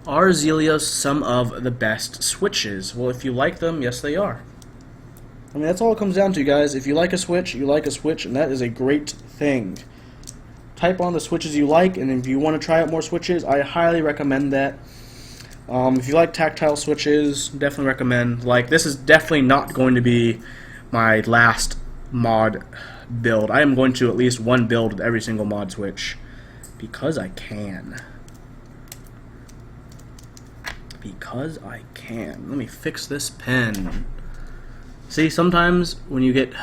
Are Zelios some of the best switches? Well, if you like them, yes they are. I mean, that's all it comes down to, guys. If you like a switch, you like a switch, and that is a great thing. Type on the switches you like, and if you want to try out more switches, I highly recommend that. If you like tactile switches, definitely recommend. Like, this is definitely not going to be my last mod build. I am going to at least one build with every single mod switch, because I can. Because I can. Let me fix this pen. See, sometimes when you get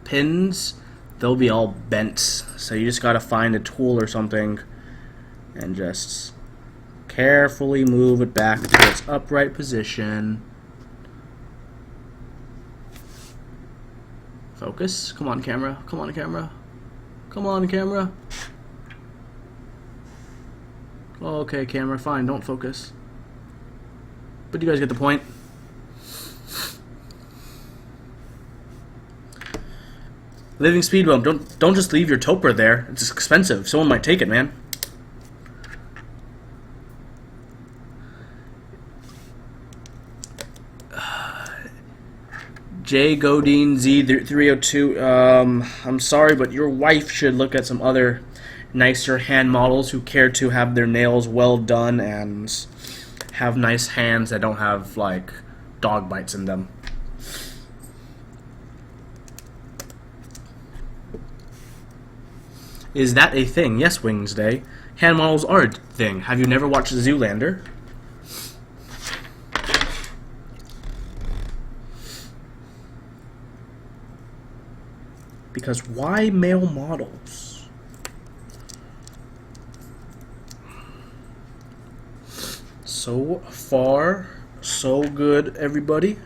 pins, they'll be all bent. So you just gotta find a tool or something and just carefully move it back to its upright position. Focus. Come on, camera. Come on, camera. Come on, camera. Okay, camera. Fine. Don't focus. But you guys get the point. Living speed bump. Don't just leave your Topra there. It's expensive. Someone might take it, man. J Godin Z302. I'm sorry, but your wife should look at some other nicer hand models who care to have their nails well done and have nice hands that don't have like dog bites in them. Is that a thing? Yes, Wednesday. Hand models are a thing. Have you never watched Zoolander? Because why male models? So far, so good, everybody.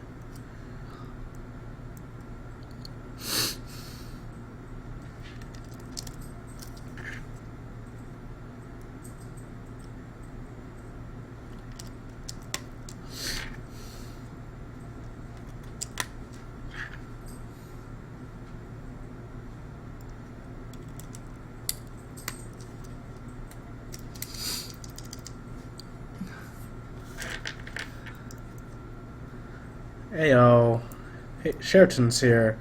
Heyo. Hey, Sheraton's here.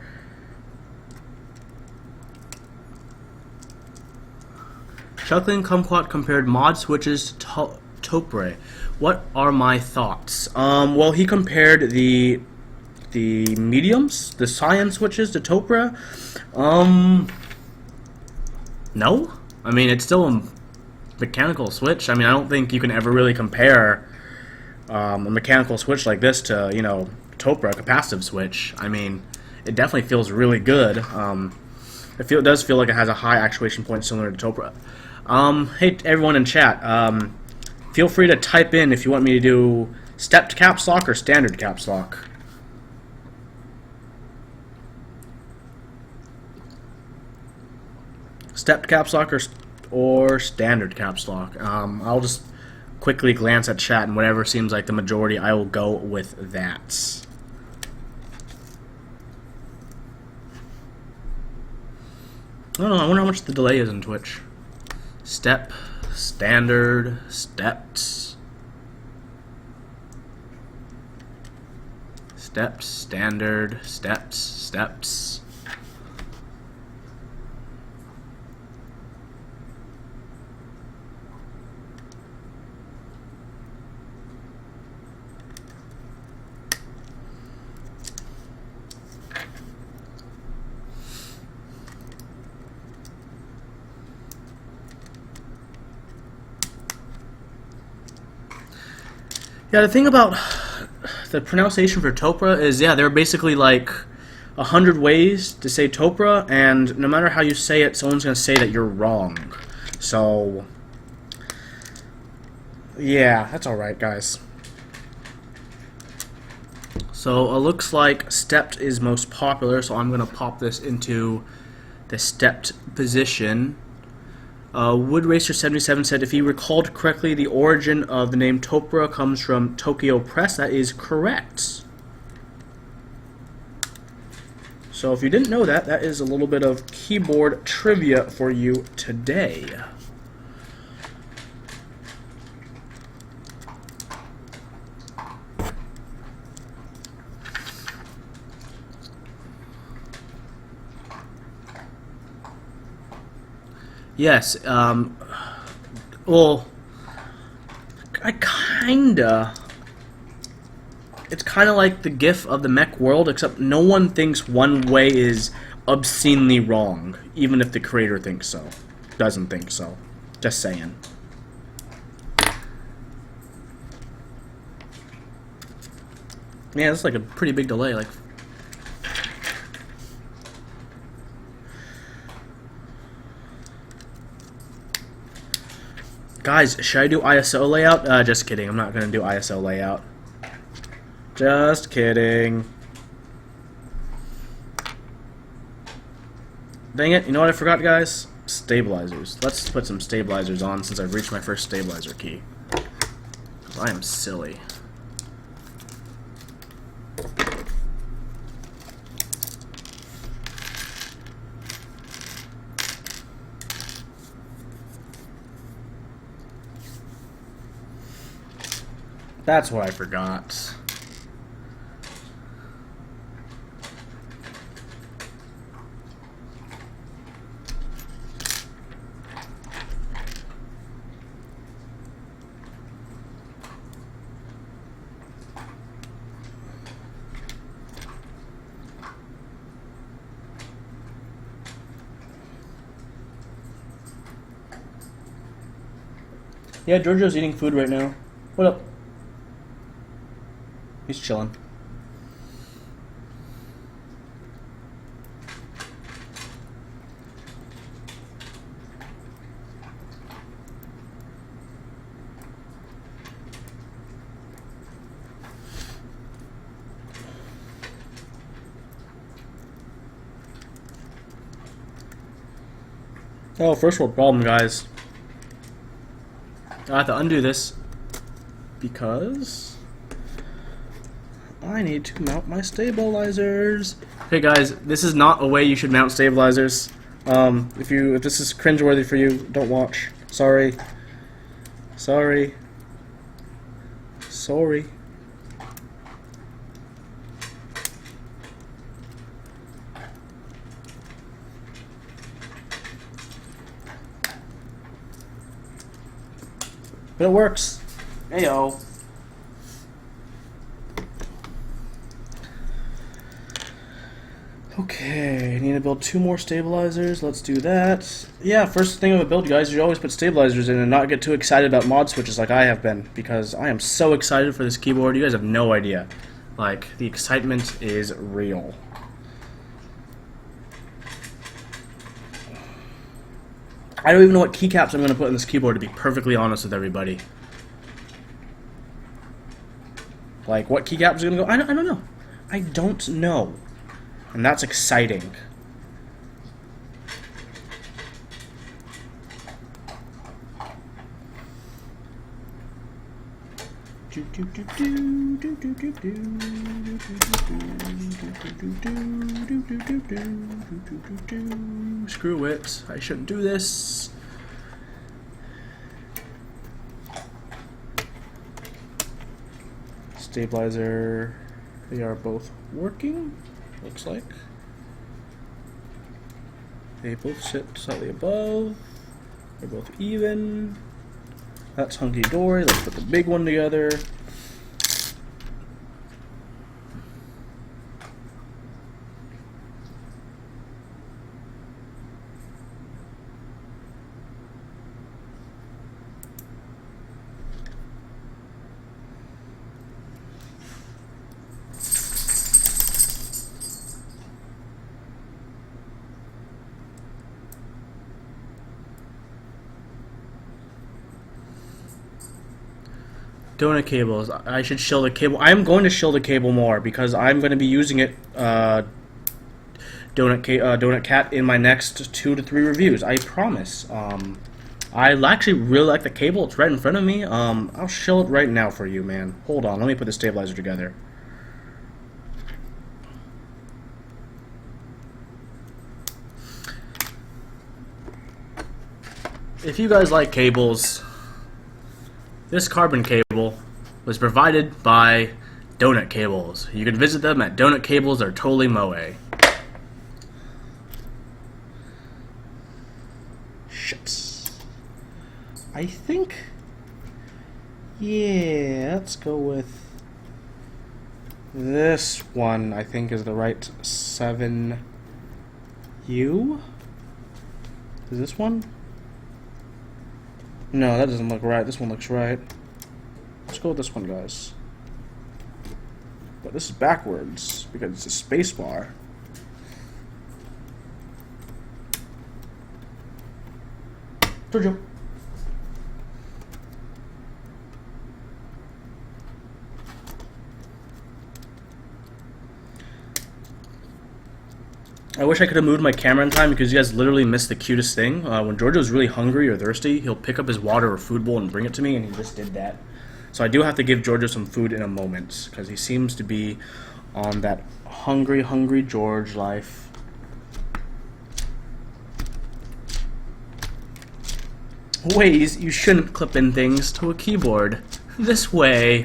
Chuckling Kumquat compared mod switches to Topre. What are my thoughts? Well, he compared the mediums, the cyan switches to Topra. No. I mean, it's still a mechanical switch. I mean, I don't think you can ever really compare a mechanical switch like this to, you know, Topra, a capacitive switch. I mean, it definitely feels really good. It does feel like it has a high actuation point similar to Topra. Hey, everyone in chat, feel free to type in if you want me to do stepped caps lock or standard caps lock. Stepped caps lock or standard caps lock. I'll just quickly glance at chat, and whatever seems like the majority, I will go with that. I don't know, I wonder how much the delay is in Twitch. Step, standard, stepped. Stepped, standard, stepped, steps. Yeah, the thing about the pronunciation for Topra is, yeah, there are basically like 100 ways to say Topra, and no matter how you say it, someone's going to say that you're wrong. So, yeah, that's alright, guys. So, it looks like stepped is most popular, so I'm going to pop this into the stepped position. WoodRacer77 said, if he recalled correctly, the origin of the name Topra comes from Tokyo Press. That is correct. So if you didn't know that, that is a little bit of keyboard trivia for you today. Yes, well, it's kinda like the GIF of the mech world, except no one thinks one way is obscenely wrong, even if the creator thinks so. Doesn't think so. Just saying. Yeah, that's like a pretty big delay, like... Guys, should I do ISO layout? Just kidding, I'm not gonna do ISO layout. Just kidding. Dang it, you know what I forgot, guys? Stabilizers. Let's put some stabilizers on since I've reached my first stabilizer key. I am silly. That's what I forgot. Yeah, Giorgio's eating food right now. What up? He's chilling. Oh, first world problem, guys. I have to undo this because I need to mount my stabilizers. Okay, guys, this is not a way you should mount stabilizers. If this is cringeworthy for you, don't watch. Sorry. Sorry. Sorry. But it works. Heyo. Okay, I need to build 2 more stabilizers. Let's do that. Yeah, first thing of a build, guys, you should always put stabilizers in and not get too excited about mod switches like I have been, because I am so excited for this keyboard. You guys have no idea. Like, the excitement is real. I don't even know what keycaps I'm going to put in this keyboard, to be perfectly honest with everybody. Like, what keycaps are going to go? I don't know. I don't know. And that's exciting. Screw it. I shouldn't do this. Stabilizer. They are both working. Looks like. They both sit slightly above. They're both even. That's hunky-dory. Let's put the big one together. Donut cables. I should shield the cable. I'm going to shield the cable more because I'm going to be using it, Donut Cat, in my next 2 to 3 reviews. I promise. I actually really like the cable. It's right in front of me. I'll shield it right now for you, man. Hold on. Let me put the stabilizer together. If you guys like cables, this carbon cable was provided by Donut Cables. You can visit them at Donut Cables. They're totally moe. Shucks. I think, yeah, let's go with this one. I think is the right 7U. Is this one? No, that doesn't look right. This one looks right. Let's go with this one, guys. But this is backwards because it's a space bar. Sergio. I wish I could have moved my camera in time because you guys literally missed the cutest thing. When Giorgio's really hungry or thirsty, he'll pick up his water or food bowl and bring it to me, and he just did that. So I do have to give Giorgio some food in a moment because he seems to be on that hungry, hungry George life. Ways you shouldn't clip in things to a keyboard. This way.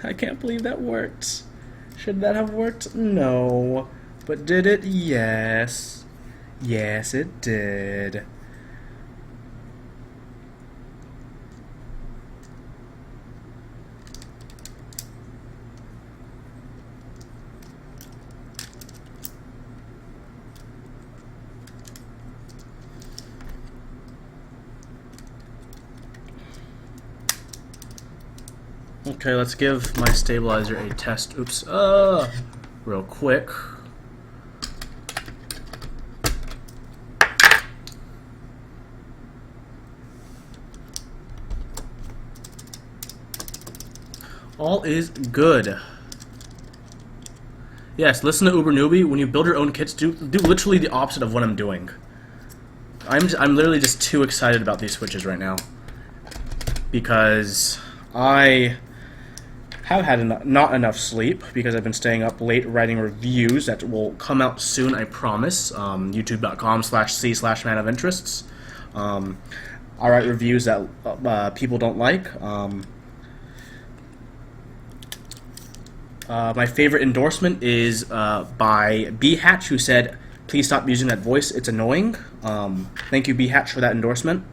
I can't believe that worked. Should that have worked? No. But did it? Yes. Yes, it did. Okay, let's give my stabilizer a test. Oops. Real quick. All is good. Yes, listen to Uber Newbie. When you build your own kits, do literally the opposite of what I'm doing. I'm literally just too excited about these switches right now because I have had not enough sleep because I've been staying up late writing reviews that will come out soon, I promise. YouTube.com/c/Manofinterests. I write reviews that people don't like. My favorite endorsement is by B Hatch, who said, "Please stop using that voice. It's annoying." Thank you, B Hatch, for that endorsement.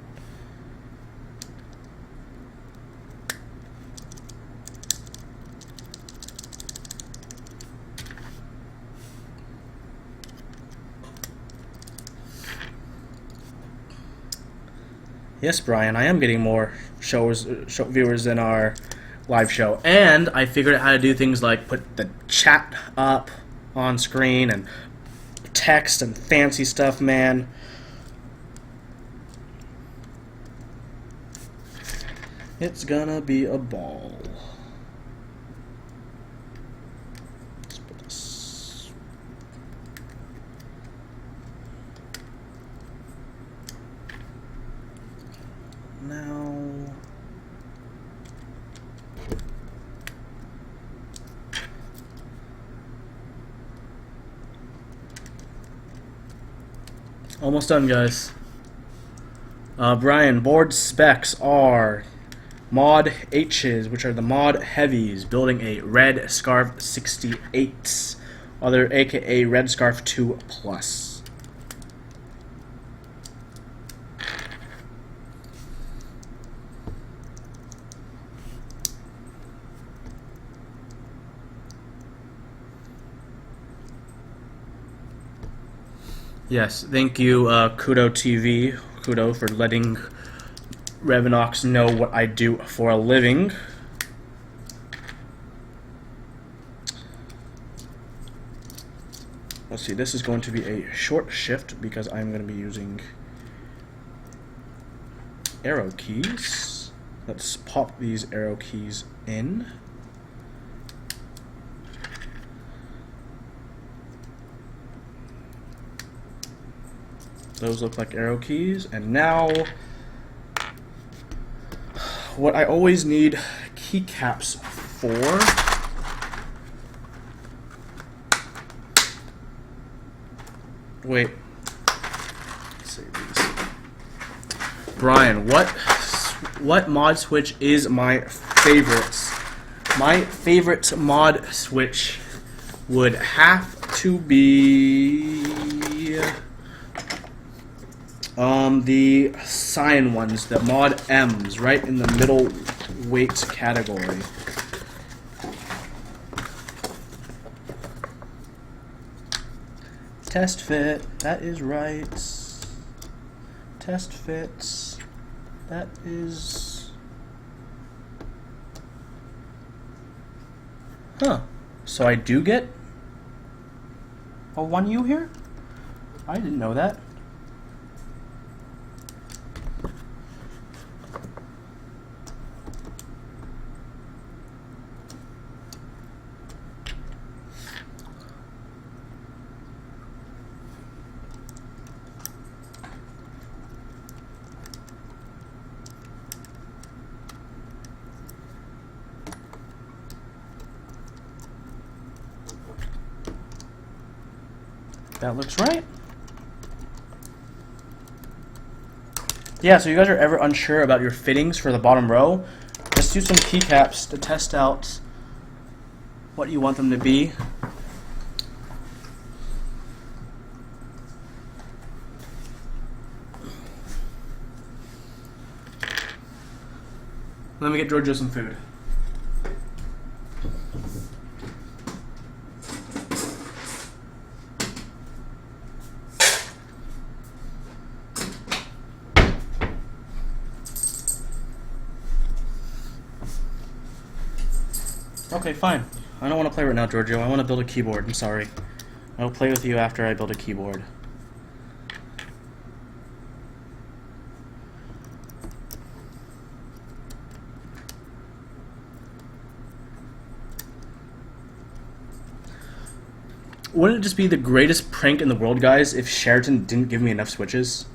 Yes, Brian, I am getting more viewers than our live show, and I figured out how to do things like put the chat up on screen and text and fancy stuff, man. It's gonna be a ball. Let's put this. Now. Almost done, guys. Brian, board specs are Mod H's, which are the Mod Heavies, building a RedScarf 68, other aka RedScarf 2 Plus. Yes, thank you, Kudo TV, Kudo, for letting Revenox know what I do for a living. Let's see, this is going to be a short shift because I'm going to be using arrow keys. Let's pop these arrow keys in. Those look like arrow keys, and now what I always need keycaps for wait, let's see these. Brian, what mod switch is my favorites? My favorite mod switch would have to be The cyan ones, the mod M's, right in the middle weight category. Test fit, that is right. Test fit, that is... Huh. So I do get a 1U here? I didn't know that. That looks right. Yeah, so you guys are ever unsure about your fittings for the bottom row, just use some keycaps to test out what you want them to be. Let me get Giorgio some food. Okay, fine. I don't want to play right now, Giorgio. I want to build a keyboard. I'm sorry. I'll play with you after I build a keyboard. Wouldn't it just be the greatest prank in the world, guys, if Sheraton didn't give me enough switches?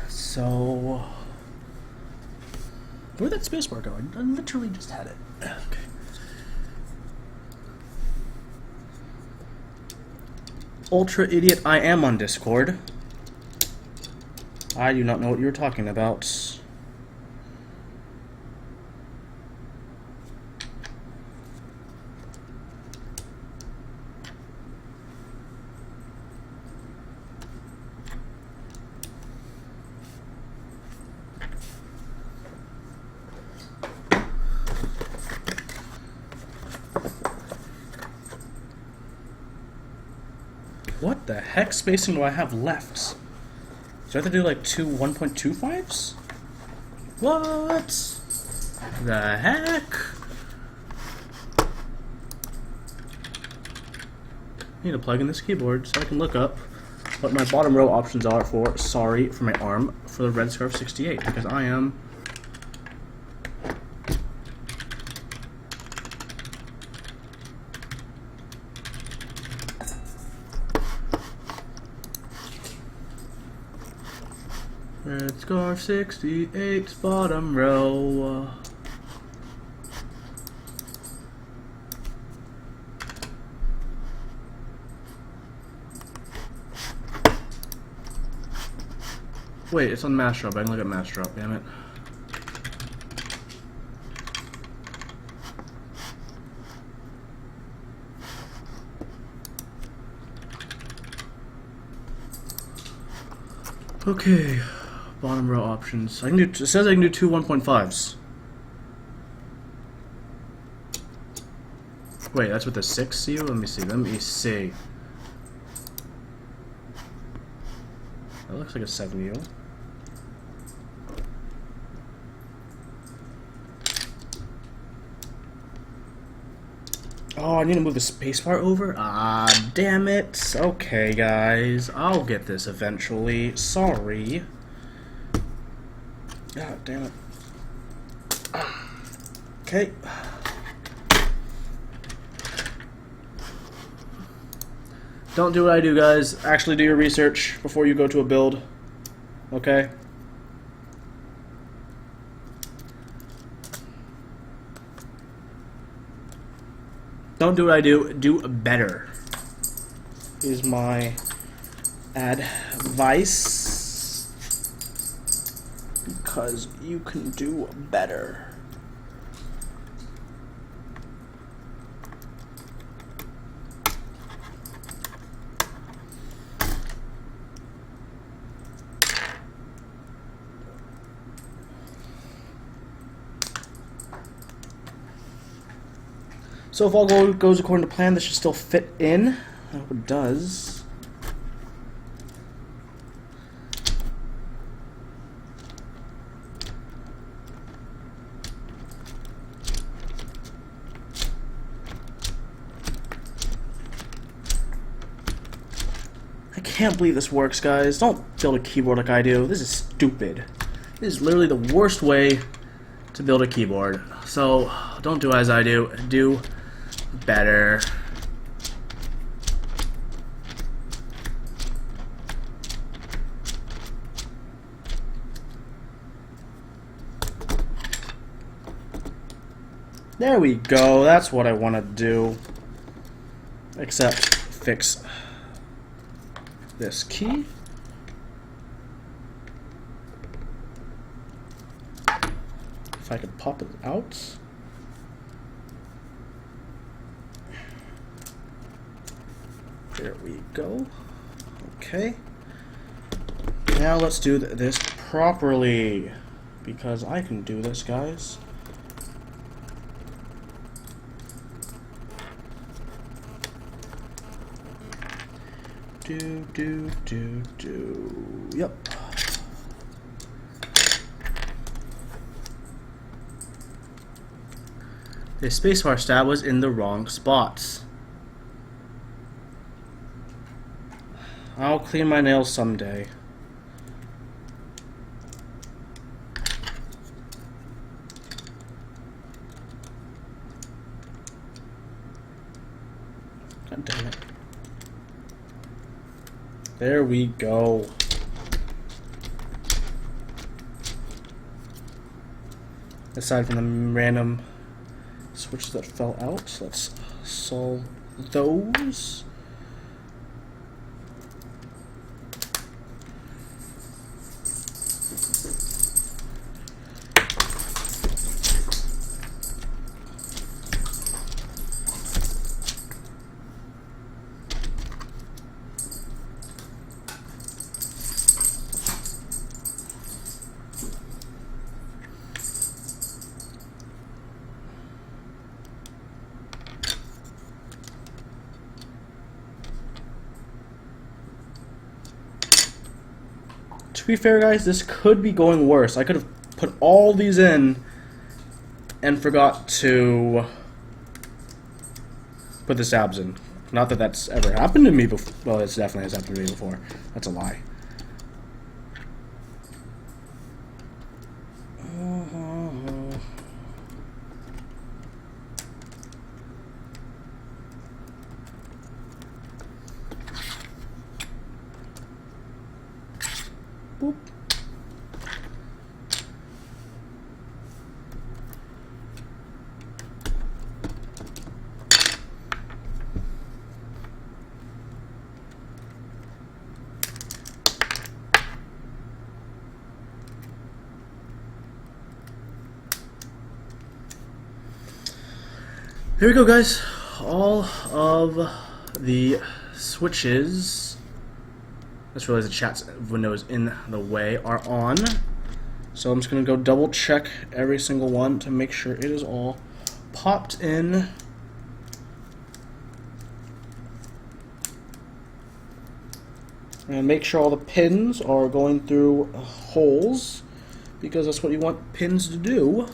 So, where'd that spacebar go? I literally just had it. Okay. Ultra idiot, I am on Discord. I do not know what you're talking about. What the heck spacing do I have left? Do I have to do like two 1.25s? What the heck? I need to plug in this keyboard so I can look up what my bottom row options are for, sorry, for my arm, for the RedScarf 68, because I am... RedScarf 68's bottom row. Wait, it's on mass drop. I can look at mass drop, damn it. Okay. Bottom row options. I can do. It says I can do two 1.5s. Wait, that's with the 6U? Let me see. Let me see. That looks like a 7U. Oh, I need to move the spacebar over? Ah, damn it. Okay, guys. I'll get this eventually. Sorry. God damn it. Okay. Don't do what I do, guys. Actually do your research before you go to a build. Okay? Don't do what I do. Do better. Is my advice. Because you can do better. So if all goes according to plan, this should still fit in. I hope it does. I can't believe this works, guys. Don't build a keyboard like I do. This is stupid. This is literally the worst way to build a keyboard. So don't do as I do. Do better. There we go. That's what I want to do. Except fix this key. If I could pop it out. There we go. Okay. Now let's do this properly. Because I can do this, guys. Yep. The spacebar stab was in the wrong spots. I'll clean my nails someday. God damn it. There we go. Aside from the random switches that fell out, let's solve those. To be fair, guys, this could be going worse. I could have put all these in and forgot to put the stabs in. Not that that's ever happened to me before. Well, it definitely has happened to me before. That's a lie. Boop. Here we go, guys. All of the switches, I just realized the chat window is in the way, are on. So I'm just going to go double check every single one to make sure it is all popped in. And make sure all the pins are going through holes, because that's what you want pins to do.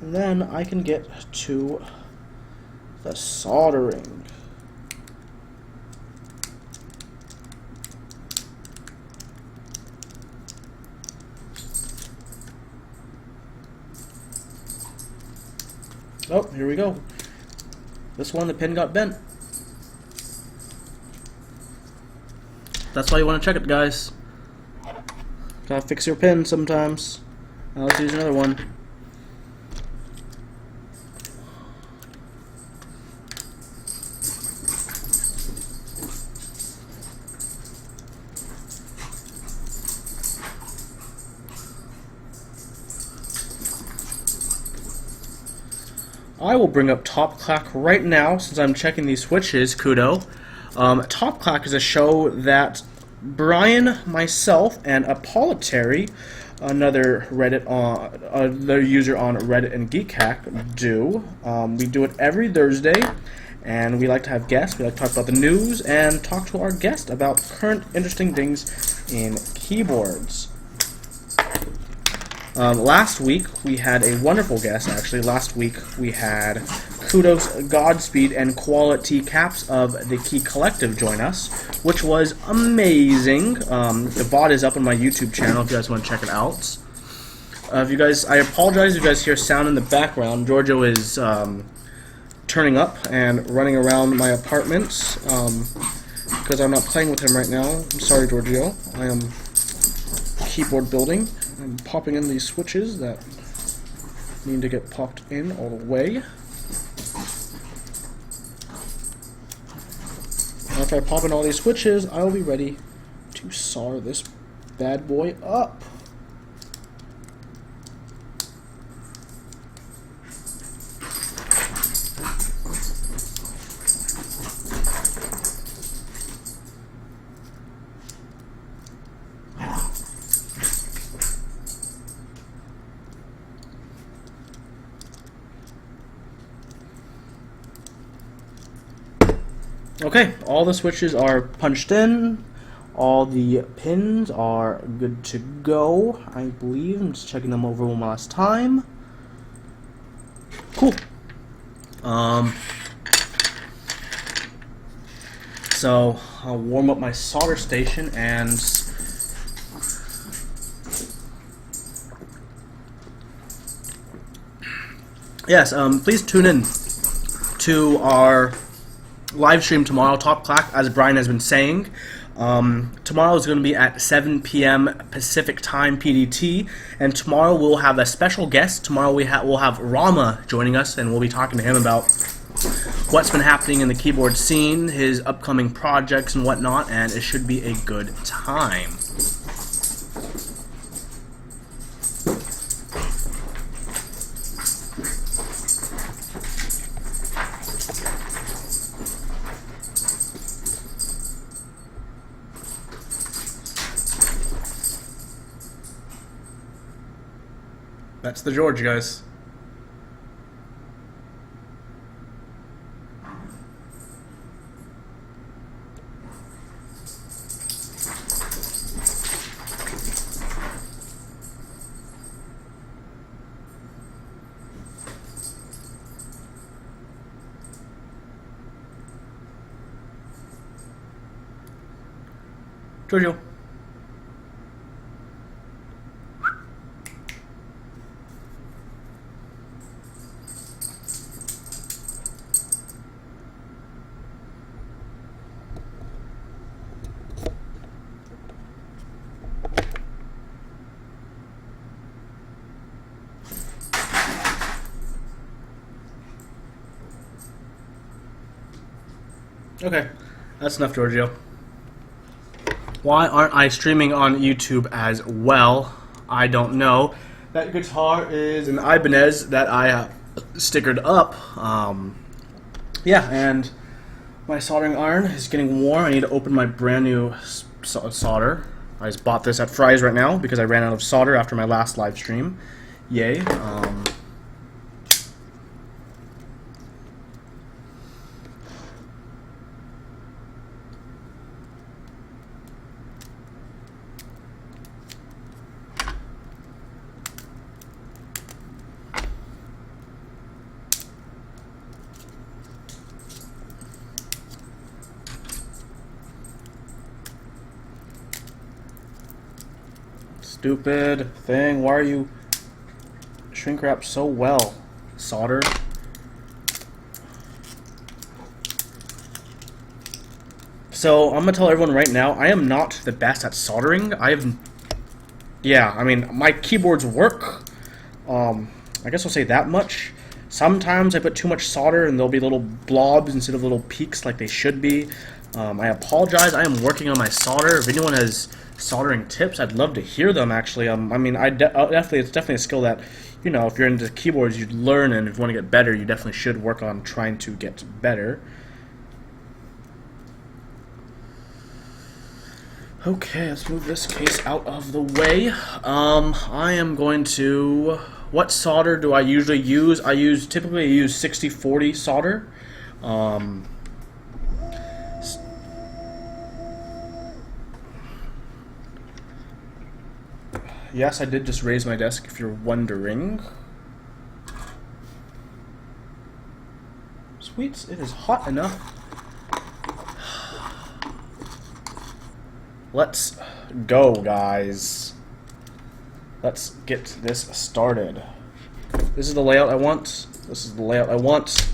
And then I can get to the soldering. Oh, here we go. This one, the pin got bent. That's why you want to check it, guys. Gotta fix your pin sometimes. Now let's use another one. I will bring up Top Clack right now since I'm checking these switches, Kudo. Top Clack is a show that Brian, myself, and Apolitary, another user on Reddit and GeekHack, do. We do it every Thursday, and we like to have guests. We like to talk about the news and talk to our guest about current interesting things in keyboards. Last week we had a wonderful guest. Actually, last week we had Kudos, Godspeed, and Quality Caps of the Key Collective join us, which was amazing. The VOD is up on my YouTube channel if you guys want to check it out. I apologize if you guys hear sound in the background. Giorgio is turning up and running around my apartment because I'm not playing with him right now. I'm sorry, Giorgio. I am keyboard building. I'm popping in these switches that need to get popped in all the way. After I pop in all these switches, I will be ready to solder this bad boy up. Okay, all the switches are punched in, all the pins are good to go, I believe. I'm just checking them over one last time. Cool. So I'll warm up my solder station and yes, please tune in to our live stream tomorrow, Top Clack, as Brian has been saying. Tomorrow is going to be at 7 p.m. Pacific Time, PDT, and tomorrow we'll have a special guest. Tomorrow we'll have Rama joining us, and we'll be talking to him about what's been happening in the keyboard scene, his upcoming projects and whatnot, and it should be a good time. That's the George, guys. Giorgio. Okay, that's enough, Giorgio. Why aren't I streaming on YouTube as well? I don't know. That guitar is an Ibanez that I stickered up. Yeah, and my soldering iron is getting warm. I need to open my brand new solder. I just bought this at Fry's right now because I ran out of solder after my last live stream. Yay. Stupid thing. Why are you shrink wrapped so well? Solder. So I'm gonna tell everyone right now, I am not the best at soldering. Yeah, I mean, my keyboards work. I guess I'll say that much. Sometimes I put too much solder and there'll be little blobs instead of little peaks like they should be. I apologize. I am working on my solder. If anyone has soldering tips, I'd love to hear them. Actually, I mean, definitely it's definitely a skill that, you know, if you're into keyboards, you'd learn, and if you want to get better, you definitely should work on trying to get better. Okay, let's move this case out of the way. I am going to. What solder do I usually use? Typically use 60-40 solder. Yes, I did just raise my desk, if you're wondering. Sweet, it is hot enough. Let's go, guys. Let's get this started. This is the layout I want. This is the layout I want.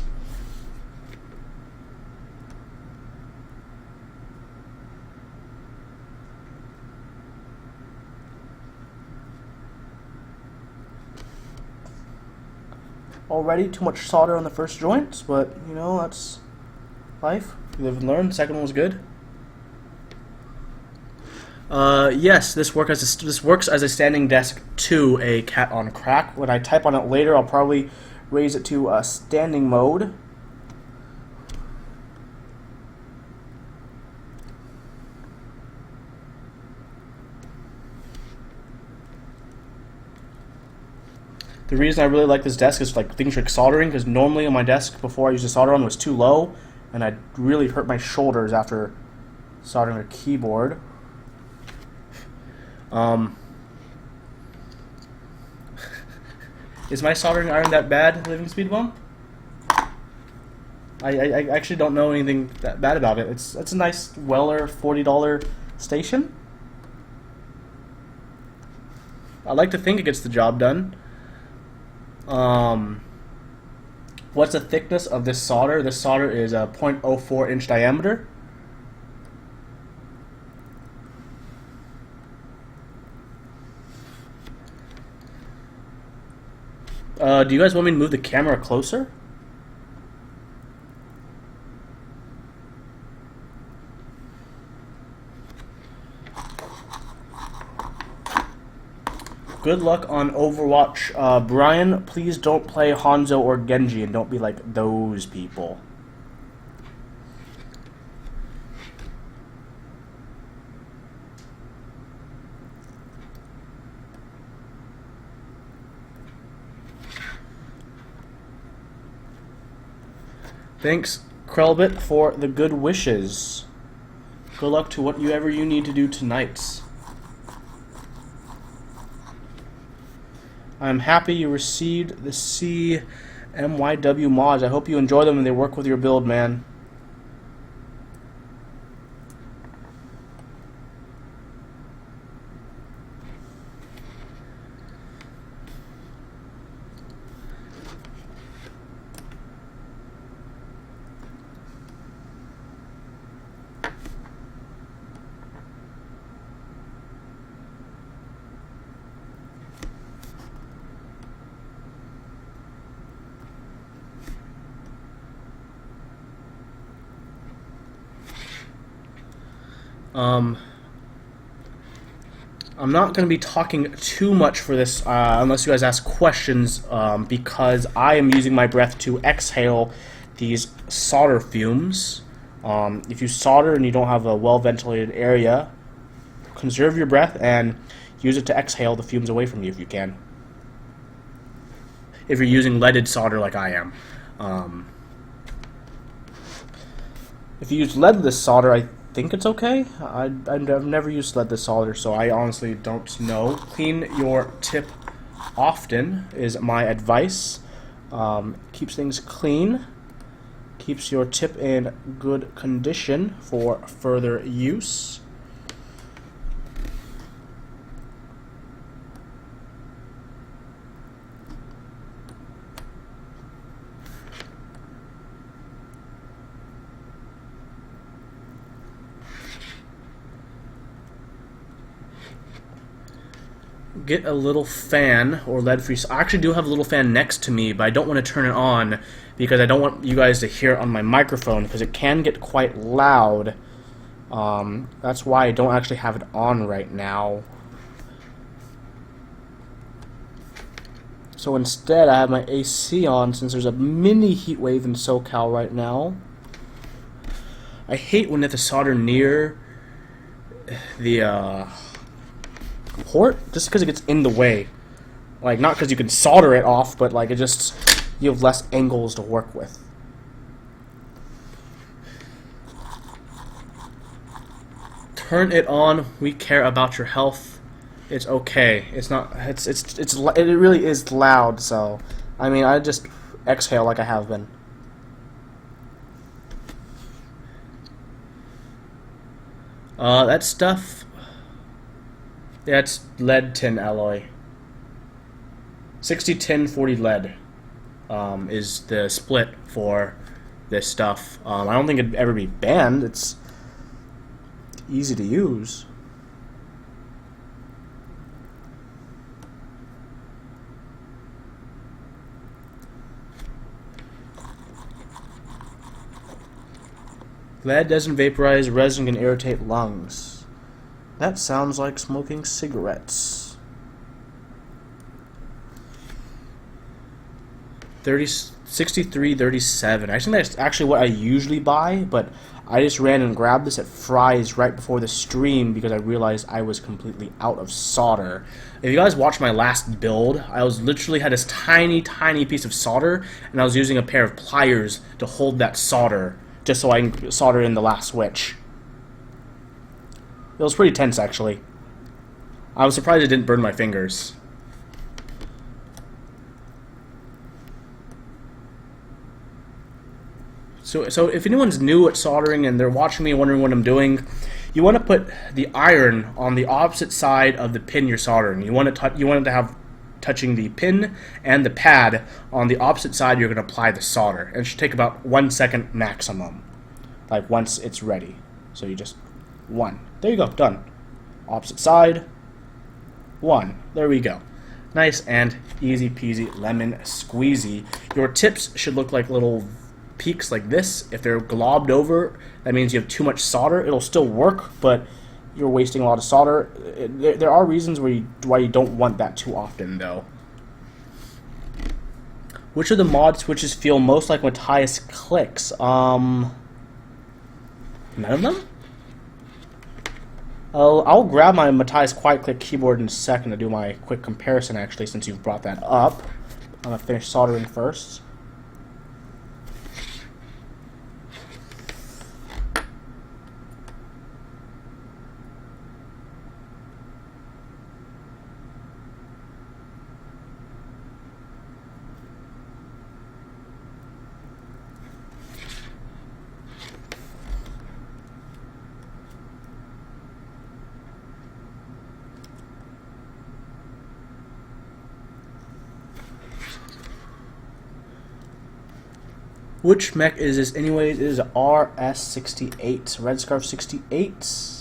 Already too much solder on the first joint, but you know, that's life. You live and learn. Second one was good. Yes, this works as a standing desk to a cat on crack. When I type on it later, I'll probably raise it to a standing mode. The reason I really like this desk is like things like soldering, because normally on my desk before I used to solder on was too low, and I'd really hurt my shoulders after soldering a keyboard. Is my soldering iron that bad, Living Speed Bum? I actually don't know anything that bad about it. It's a nice Weller $40 station. I like to think it gets the job done. What's the thickness of this solder? This solder is a 0.04 inch diameter. Do you guys want me to move the camera closer? Good luck on Overwatch. Brian, please don't play Hanzo or Genji and don't be like those people. Thanks, Krelbit, for the good wishes. Good luck to whatever you need to do tonight. I'm happy you received the CMYW mods. I hope you enjoy them and they work with your build, man. I'm not going to be talking too much for this unless you guys ask questions, because I am using my breath to exhale these solder fumes. If you solder and you don't have a well-ventilated area, conserve your breath and use it to exhale the fumes away from you if you can. If you're using leaded solder like I am. If you use leadless solder, I think it's okay. I've never used leadless solder, so I honestly don't know. Clean your tip often is my advice. Keeps things clean, keeps your tip in good condition for further use. Get a little fan or lead-free. I actually do have a little fan next to me, but I don't want to turn it on because I don't want you guys to hear it on my microphone because it can get quite loud That's why I don't actually have it on right now. So instead, I have my AC on since there's a mini heat wave in SoCal right now. I hate when I have to solder near the port, just because it gets in the way. Like, not because you can solder it off, but like it just, you have less angles to work with. Turn it on. We care about your health. It's okay. It's not. It really is loud. So, I mean, I just exhale like I have been. That stuff. Yeah, it's lead tin alloy. 60 tin 40 lead is the split for this stuff. I don't think it'd ever be banned. It's easy to use. Lead doesn't vaporize, resin can irritate lungs. That sounds like smoking cigarettes. 63.37. I think that's actually what I usually buy, but I just ran and grabbed this at Fry's right before the stream because I realized I was completely out of solder. If you guys watched my last build, I was literally had this tiny piece of solder, and I was using a pair of pliers to hold that solder just so I can solder in the last switch. It was pretty tense, actually. I was surprised it didn't burn my fingers. So if anyone's new at soldering and they're watching me and wondering what I'm doing, you want to put the iron on the opposite side of the pin you're soldering. You want it to have touching the pin and the pad on the opposite side you're going to apply the solder. And it should take about 1 second maximum, like once it's ready. So you just, 1. There you go, done. Opposite side, 1. There we go. Nice and easy peasy lemon squeezy. Your tips should look like little peaks like this. If they're globbed over, that means you have too much solder. It'll still work, but you're wasting a lot of solder. There are reasons why you don't want that too often, though. Which of the mod switches feel most like Matthias clicks? None of them? I'll grab my Matthias Quiet Click keyboard in a second to do my quick comparison, actually, since you've brought that up. I'm going to finish soldering first. Which mech is this anyways? It is RS68, RedScarf 68.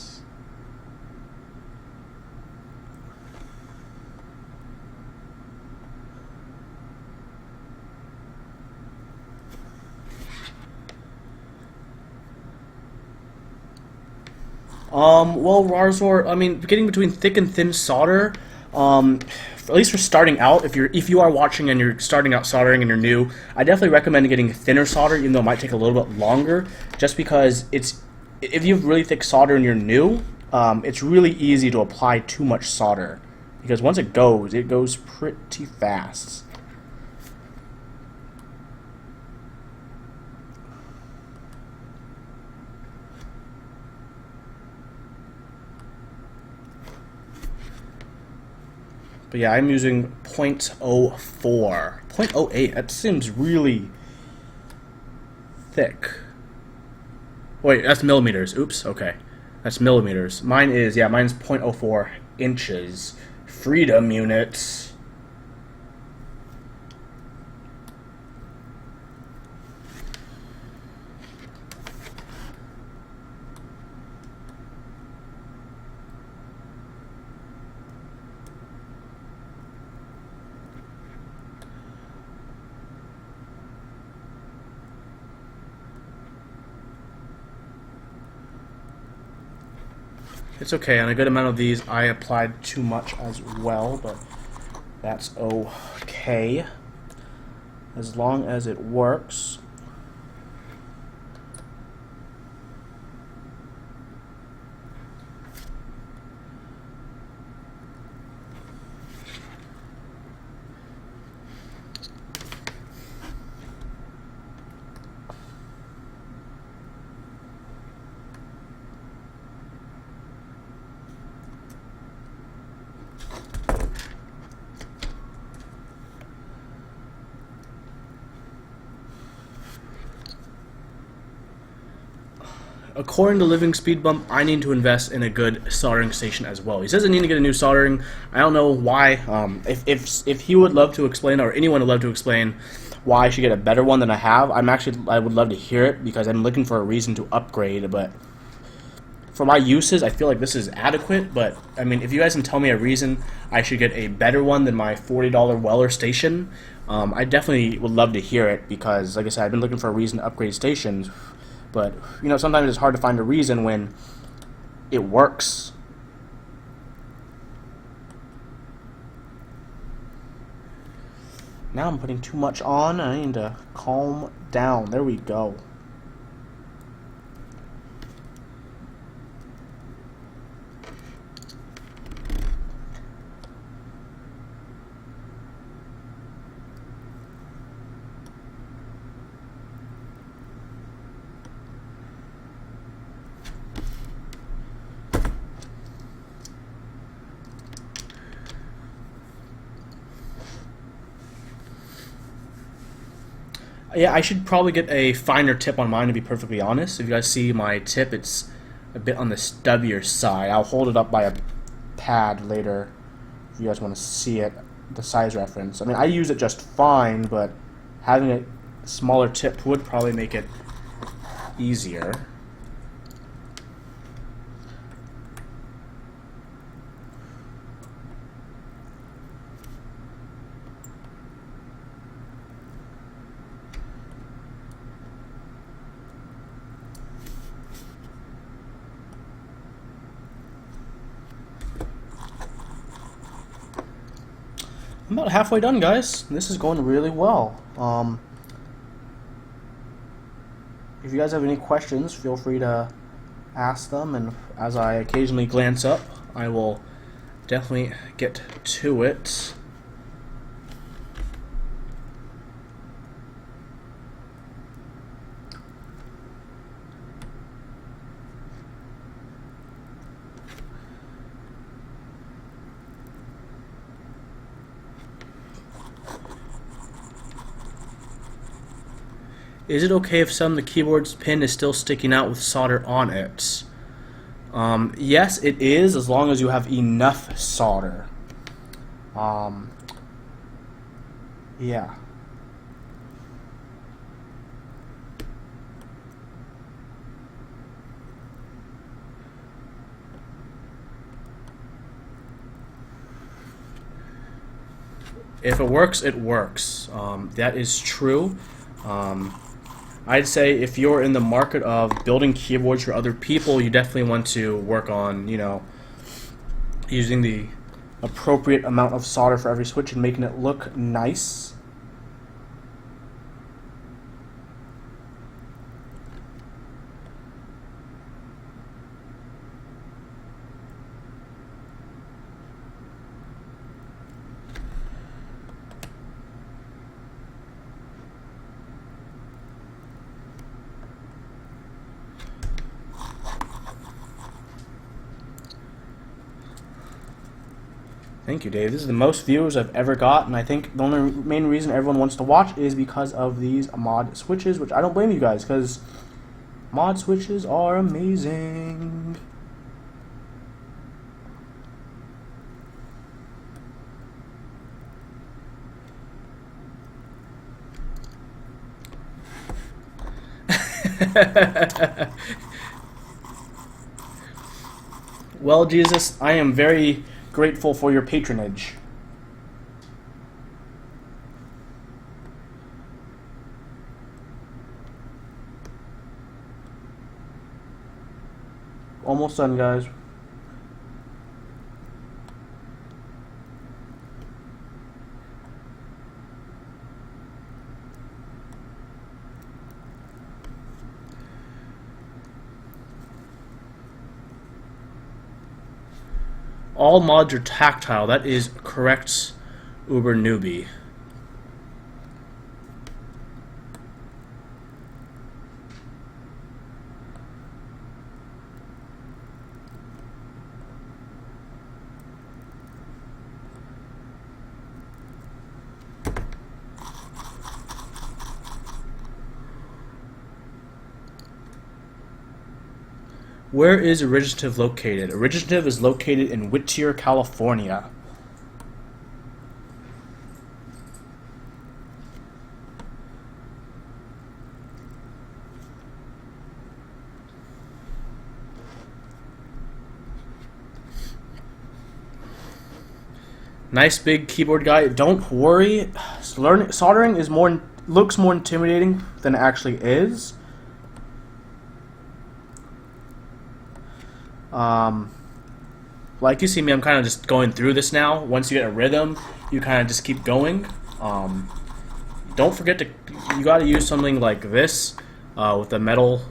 Well, Rarzor, I mean, getting between thick and thin solder, at least for starting out, if you are watching and you're starting out soldering and you're new, I definitely recommend getting thinner solder, even though it might take a little bit longer, just because if you have really thick solder and you're new, it's really easy to apply too much solder, because once it goes pretty fast. But yeah, I'm using 0.04. 0.08, that seems really thick. Wait, that's millimeters. Oops, okay. That's millimeters. Mine's 0.04 inches. Freedom units. It's okay. On a good amount of these, I applied too much as well, but that's okay. As long as it works. According to Living Speed Bump, I need to invest in a good soldering station as well. He says I need to get a new soldering. I don't know why. If he would love to explain, or anyone would love to explain why I should get a better one than I have, I would love to hear it, because I'm looking for a reason to upgrade. But for my uses, I feel like this is adequate. But I mean, if you guys can tell me a reason I should get a better one than my $40 Weller station, I definitely would love to hear it, because like I said, I've been looking for a reason to upgrade stations. But, you know, sometimes it's hard to find a reason when it works. Now I'm putting too much on. I need to calm down. There we go. Yeah, I should probably get a finer tip on mine, to be perfectly honest. If you guys see my tip, it's a bit on the stubbier side. I'll hold it up by a pad later if you guys want to see it, the size reference. I mean, I use it just fine, but having a smaller tip would probably make it easier. I'm about halfway done, guys. This is going really well. If you guys have any questions, feel free to ask them, and as I occasionally glance up, I will definitely get to it. Is it okay if some of the keyboard's pin is still sticking out with solder on it? Yes, it is, as long as you have enough solder. Yeah. If it works, it works. That is true. I'd say if you're in the market of building keyboards for other people, you definitely want to work on, you know, using the appropriate amount of solder for every switch and making it look nice. Thank you, Dave. This is the most views I've ever got, and I think the only main reason everyone wants to watch is because of these mod switches, which I don't blame you guys, because mod switches are amazing. Well, Jesus, I am very grateful for your patronage. Almost done, guys. All mods are tactile. That is correct, Uber newbie. Where is Originative located? Originative is located in Whittier, California. Nice big keyboard guy. Don't worry. Soldering is looks more intimidating than it actually is. Like you see me, I'm kind of just going through this now. Once you get a rhythm, you kind of just keep going. Don't forget to, you got to use something like this with the metal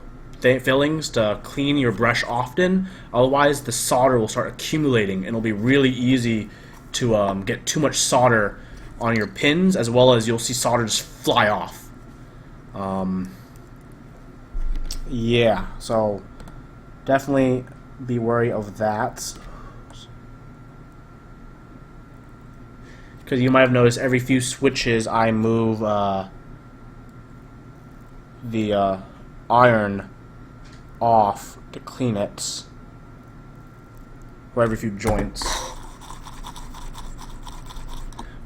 fillings to clean your brush often. Otherwise, the solder will start accumulating, and it'll be really easy to get too much solder on your pins, as well as you'll see solder just fly off. Yeah, so definitely be wary of that. Because you might have noticed every few switches I move the iron off to clean it, or every few joints.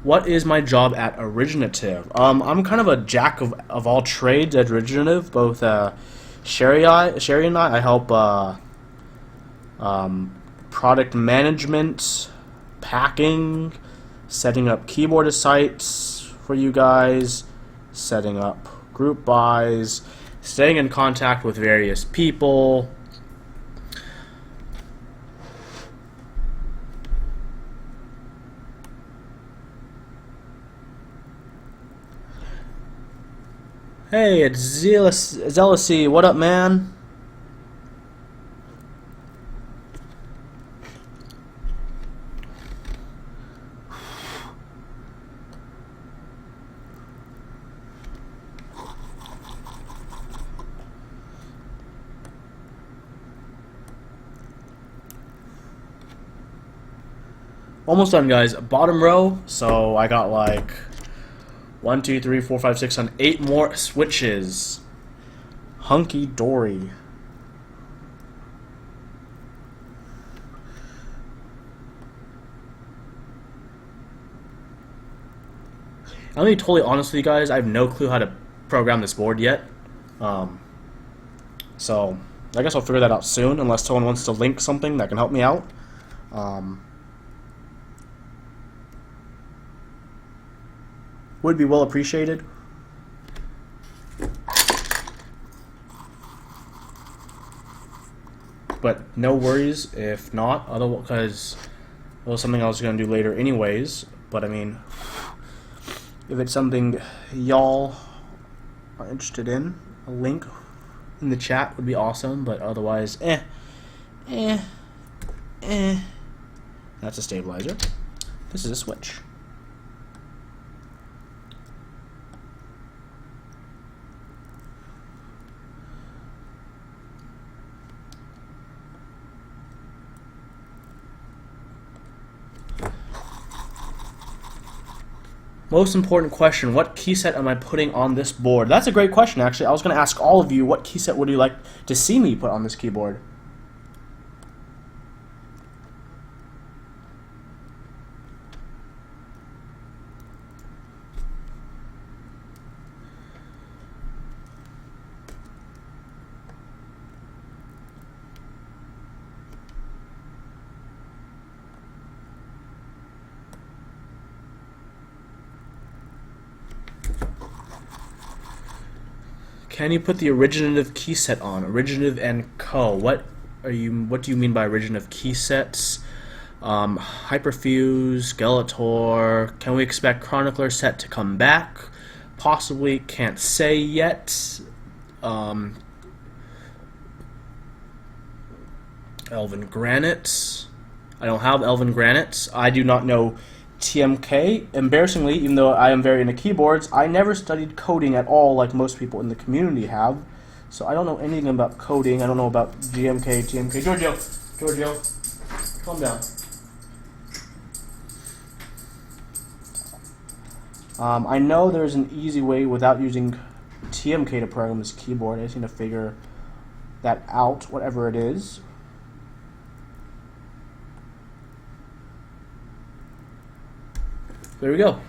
What is my job at Originative? I'm kind of a jack of all trades at Originative. Both Sherry and I help product management, packing, setting up keyboard sites for you guys, setting up group buys, staying in contact with various people. Hey, it's Zealousy. What up, man? Almost done, guys. Bottom row. So I got like 1, 2, 3, 4, 5, 6, 7, 8 more switches. Hunky dory. I'm gonna be totally honest with you guys. I have no clue how to program this board yet. So I guess I'll figure that out soon, unless someone wants to link something that can help me out. Would be well appreciated. But no worries if not, otherwise, because it was something I was going to do later anyways. But I mean, if it's something y'all are interested in, a link in the chat would be awesome. But otherwise, That's a stabilizer. This is a switch. Most important question, what key set am I putting on this board? That's a great question, actually. I was going to ask all of you, what key set would you like to see me put on this keyboard? Can you put the Originative key set on? Originative and Co. What do you mean by Originative key sets? Hyperfuse, Skeletor. Can we expect Chronicler set to come back? Possibly, can't say yet. Elven Granite. I don't have Elven Granites. I do not know TMK. Embarrassingly, even though I am very into keyboards, I never studied coding at all like most people in the community have. So I don't know anything about coding. I don't know about GMK, TMK. Giorgio, calm down. I know there's an easy way without using TMK to program this keyboard. I just need to figure that out, whatever it is. There we go.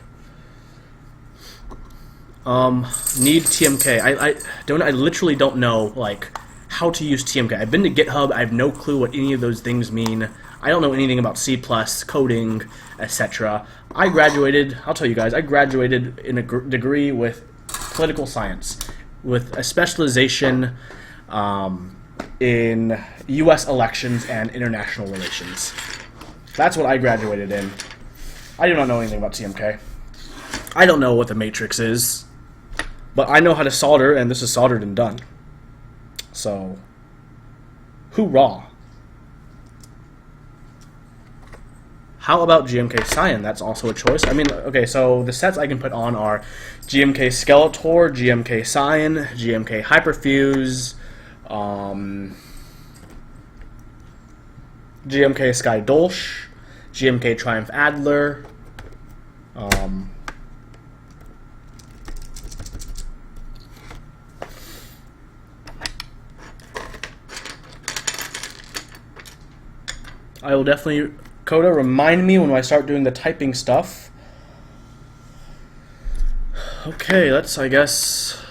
Need TMK. I literally don't know like how to use TMK. I've been to GitHub. I have no clue what any of those things mean. I don't know anything about C++, coding, etc. I graduated, I'll tell you guys, I graduated in a degree with political science, with a specialization in U.S. elections and international relations. That's what I graduated in. I do not know anything about TMK. I don't know what the matrix is, but I know how to solder, and this is soldered and done. So, hoorah. How about GMK Cyan? That's also a choice. I mean, okay, so the sets I can put on are GMK Skeletor, GMK Cyan, GMK Hyperfuse, GMK Sky Dolch, GMK Triumph Adler, I will definitely... Coda, remind me when I start doing the typing stuff. Okay, let's, I guess,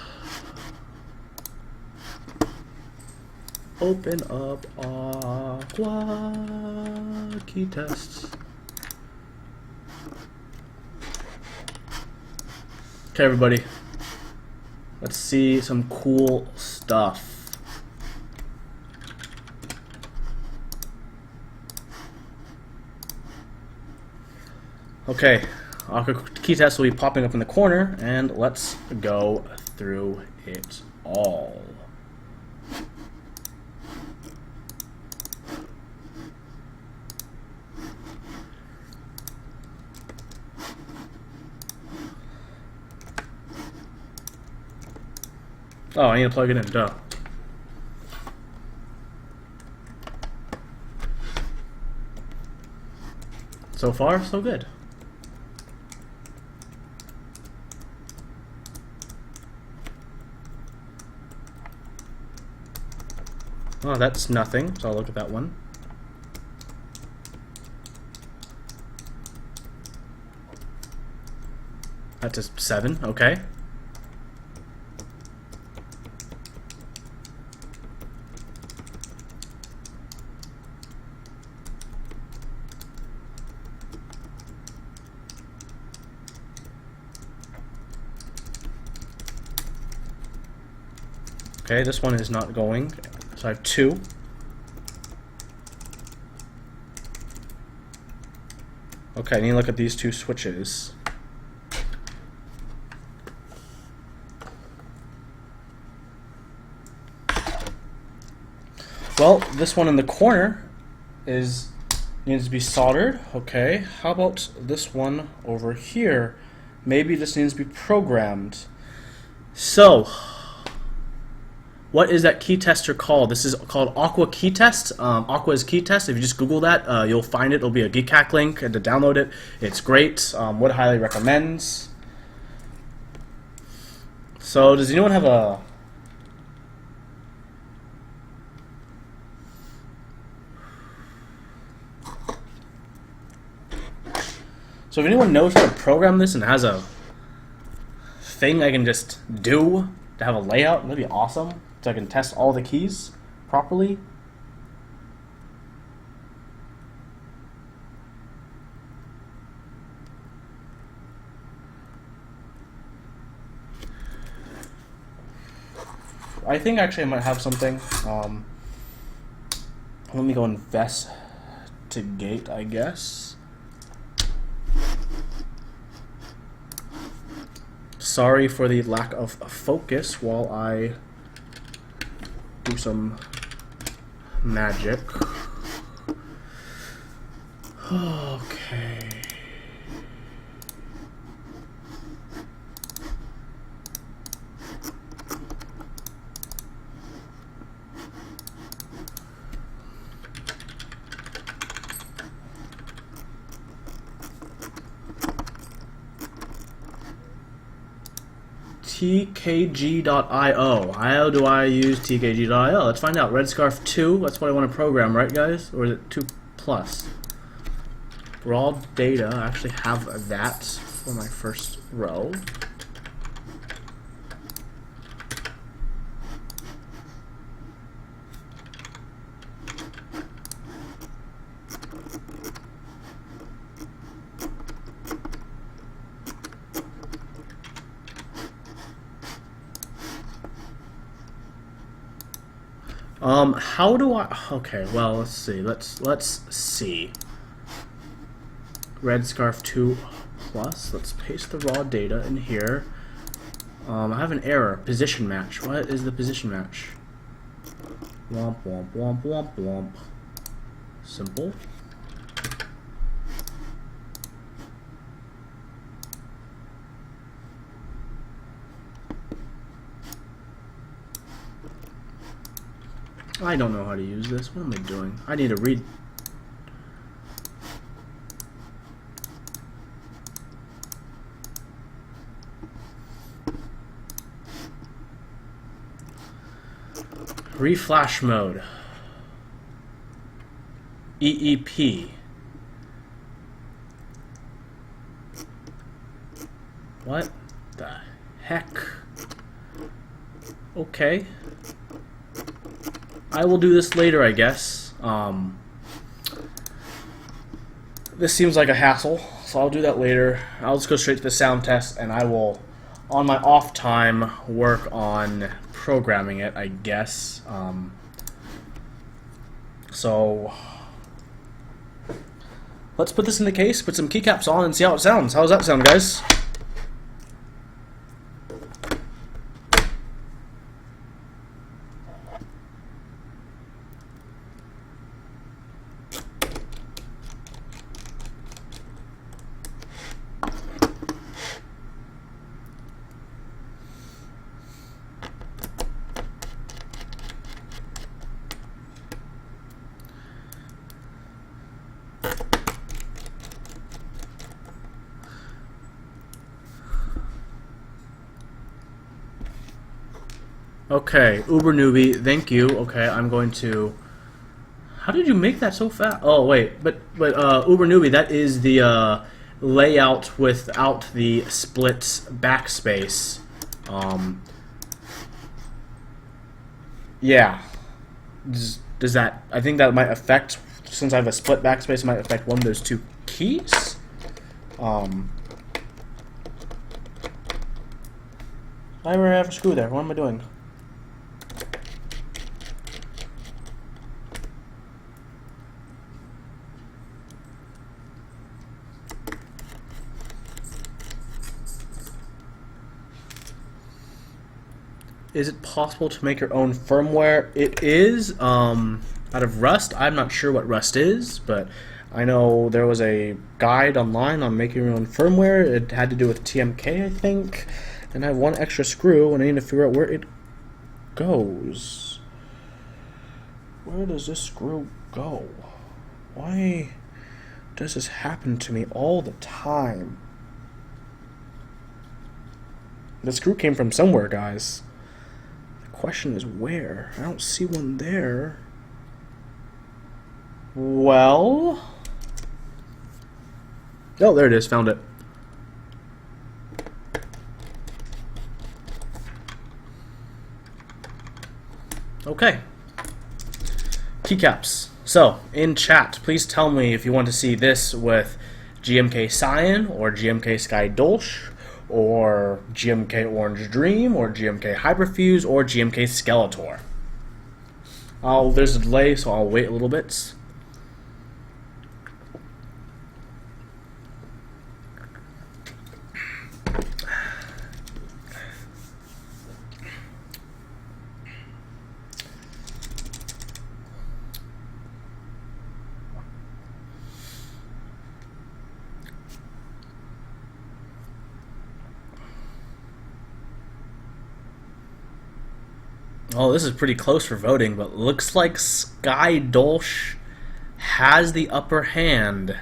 open up Aqua key tests. Okay, everybody, let's see some cool stuff. Okay, Aqua key test will be popping up in the corner, and let's go through it all. Oh, I need to plug it in, duh. So far, so good. Oh, that's nothing, so I'll look at that one. That's a 7, okay. Okay, this one is not going. So I have 2. Okay, I need to look at these 2 switches. Well, this one in the corner needs to be soldered. Okay, how about this one over here? Maybe this needs to be programmed. So, what is that key tester called? This is called Aqua Key Test. Aqua is key test. If you just Google that, you'll find it. It'll be a Geekhack link, and to download it, it's great. Would highly recommend. So, does anyone have a... So if anyone knows how to program this and has a thing I can just do to have a layout, that'd be awesome. So I can test all the keys properly. I think actually I might have something. Let me go investigate, I guess. Sorry for the lack of focus while I do some magic. Okay. TKG.io. How do I use TKG.io? Let's find out. RedScarf 2, that's what I want to program, right guys? Or is it 2 plus? Raw data, I actually have that for my first row. How do I? Okay, well, let's see. Let's see. RedScarf 2 plus. Let's paste the raw data in here. I have an error. Position match. What is the position match? Womp womp womp womp womp. Simple. I don't know how to use this. What am I doing? I need to read. Reflash mode. EEP. What the heck? Okay. I will do this later, I guess. This seems like a hassle, so I'll do that later. I'll just go straight to the sound test, and I will, on my off time, work on programming it, I guess. So let's put this in the case, put some keycaps on, and see how it sounds. How does that sound, guys? Okay, Uber newbie, thank you. Okay, I'm going to. How did you make that so fast? Oh wait, but Uber newbie, that is the layout without the split backspace. Yeah. Does that? I think that might affect. Since I have a split backspace, it might affect one of those two keys. Why do I have a screw there? What am I doing? Is it possible to make your own firmware? It is, out of Rust. I'm not sure what Rust is, but I know there was a guide online on making your own firmware. It had to do with TMK, I think, and I have one extra screw, and I need to figure out where it goes. Where does this screw go? Why does this happen to me all the time? The screw came from somewhere, guys. Question is where? I don't see one there. Well, oh, there it is. Found it. Okay. Keycaps. So, in chat, please tell me if you want to see this with GMK Cyan or GMK Sky Dolch, or GMK Orange Dream, or GMK Hyperfuse, or GMK Skeletor. There's a delay, so I'll wait a little bit. Oh, this is pretty close for voting, but looks like Sky Dolch has the upper hand.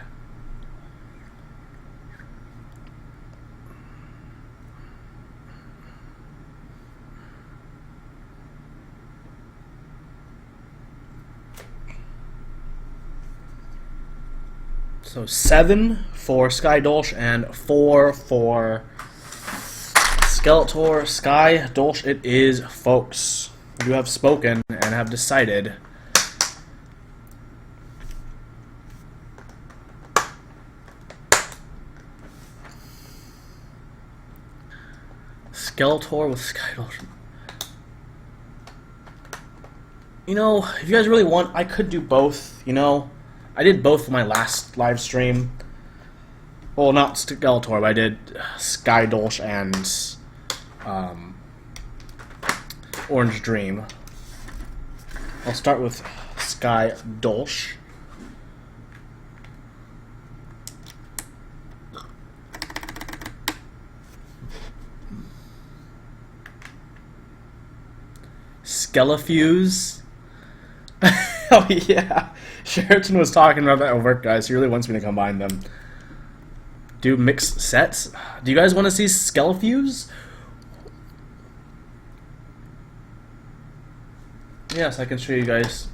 So 7 for Sky Dolch and 4 for Skeletor. Sky Dolch it is, folks. You have spoken and have decided. Skeletor with Sky Dolch. You know, if you guys really want, I could do both, you know. I did both for my last live stream. Well, not Skeletor, but I did Sky Dolch and Orange Dream. I'll start with Sky Dolch. Skelefuse. Oh yeah, Sheraton was talking about that at work, guys. He really wants me to combine them. Do mixed sets? Do you guys want to see Skelefuse? Yes, I can show you guys.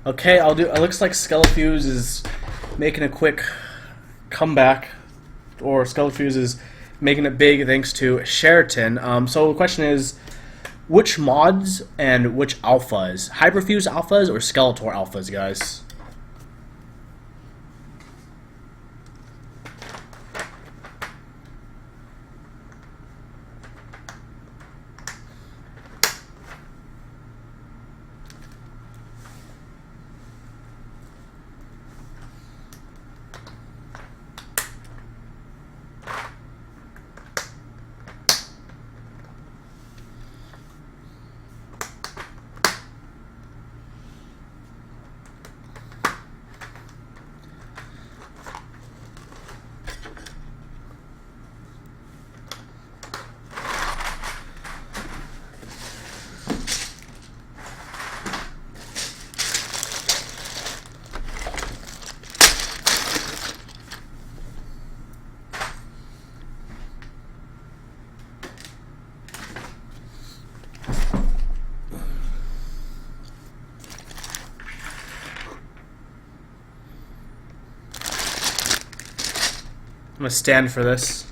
Okay, I'll do. It looks like Skelefuse is making a quick comeback, or Skelefuse is making it big thanks to Sheraton. So the question is, which mods and which alphas? Hyperfuse alphas or Skeletor alphas, guys? I'm gonna stand for this.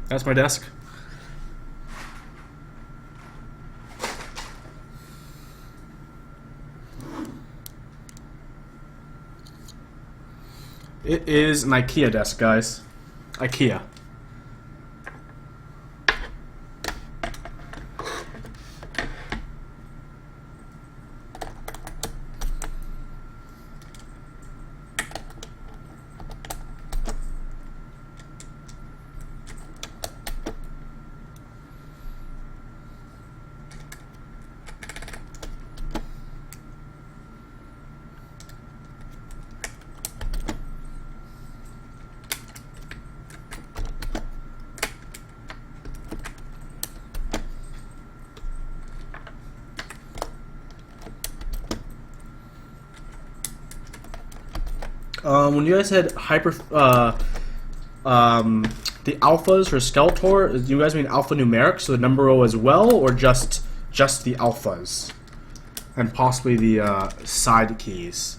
That's my desk. It is an IKEA desk, guys. IKEA. When you guys had the alphas for Skeletor, do you guys mean alphanumeric, so the number row as well, or just the alphas? And possibly the side keys.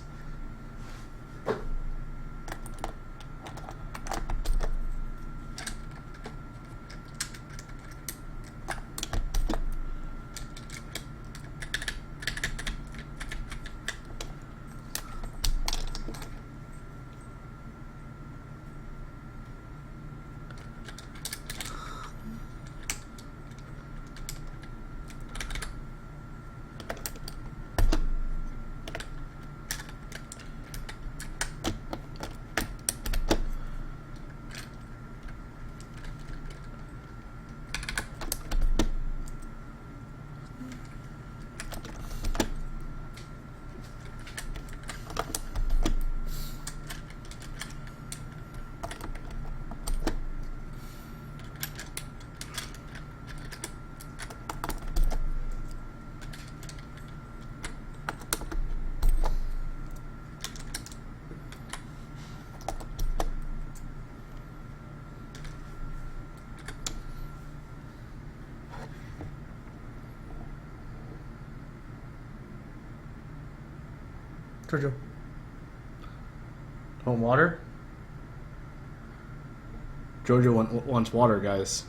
Jojo. Want water? Jojo wants water, guys.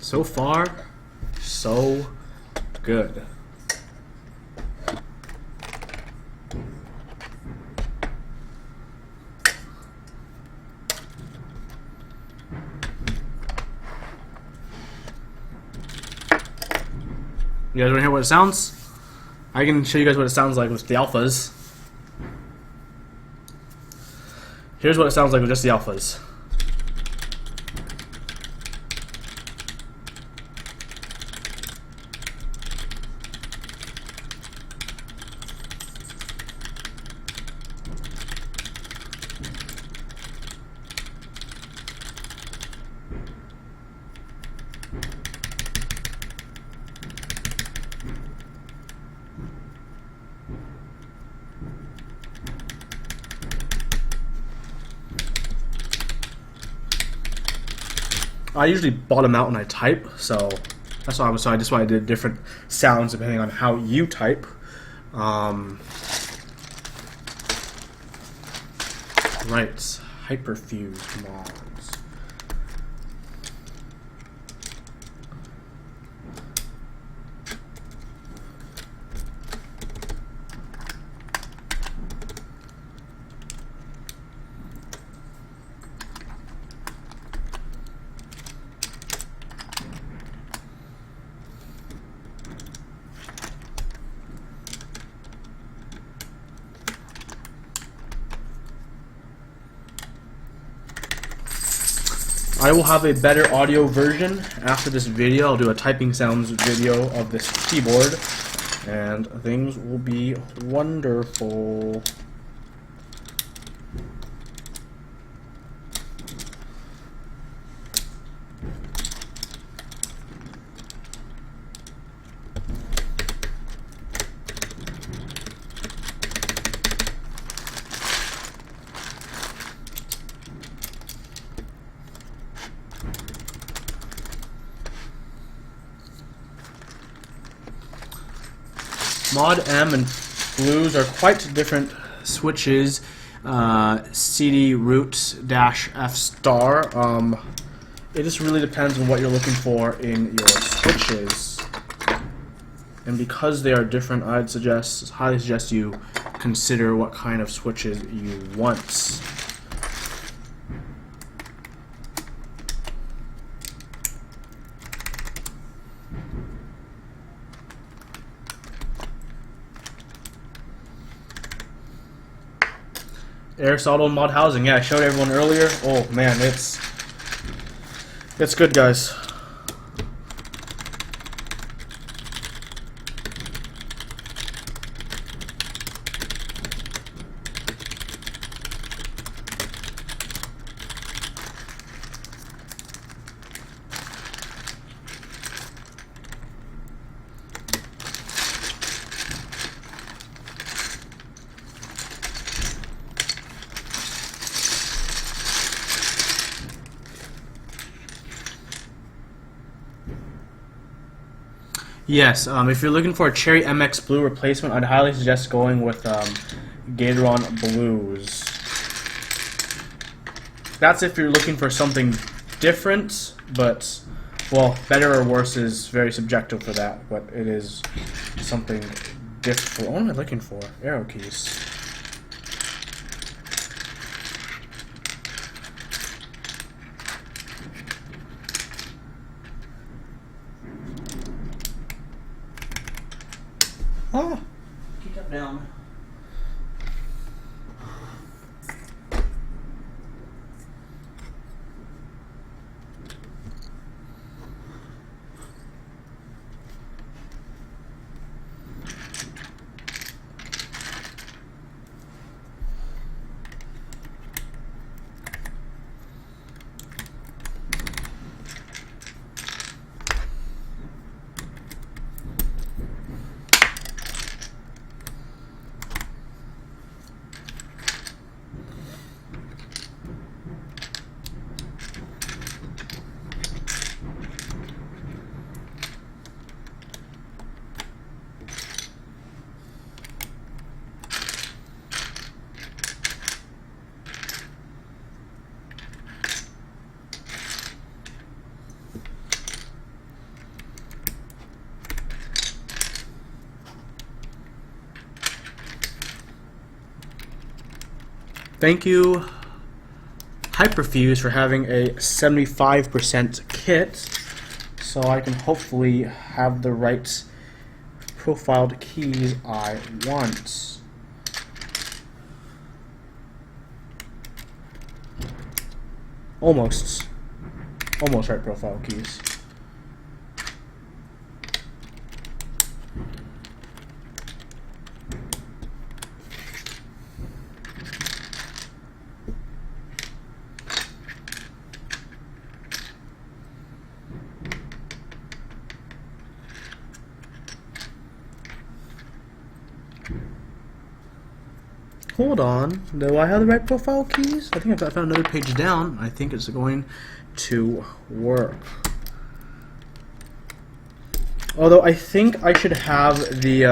So far, so good. You guys want to hear what it sounds? I can show you guys what it sounds like with the alphas. Here's what it sounds like with just the alphas. I usually bottom out when I type, so that's why I just why I did different sounds depending on how you type. Right, hyperfuse mods. I will have a better audio version after this video. I'll do a typing sounds video of this keyboard, and things will be wonderful. Mod M and blues are quite different switches CD root dash F star. It just really depends on what you're looking for in your switches. And because they are different, I'd highly suggest you consider what kind of switches you want. Aristotle mod housing, yeah, I showed everyone earlier. Oh man, it's good, guys. Yes, if you're looking for a Cherry MX Blue replacement, I'd highly suggest going with Gatoron Blues. That's if you're looking for something different, but, well, better or worse is very subjective for that, but it is something different. What am I looking for? Arrow keys. Oh, keep that down. Thank you, Hyperfuse, for having a 75% kit, so I can hopefully have the right profiled keys I want. Almost right profile keys. Hold on, do I have the right profile keys? I think I found another page down. I think it's going to work. Although I think I should have the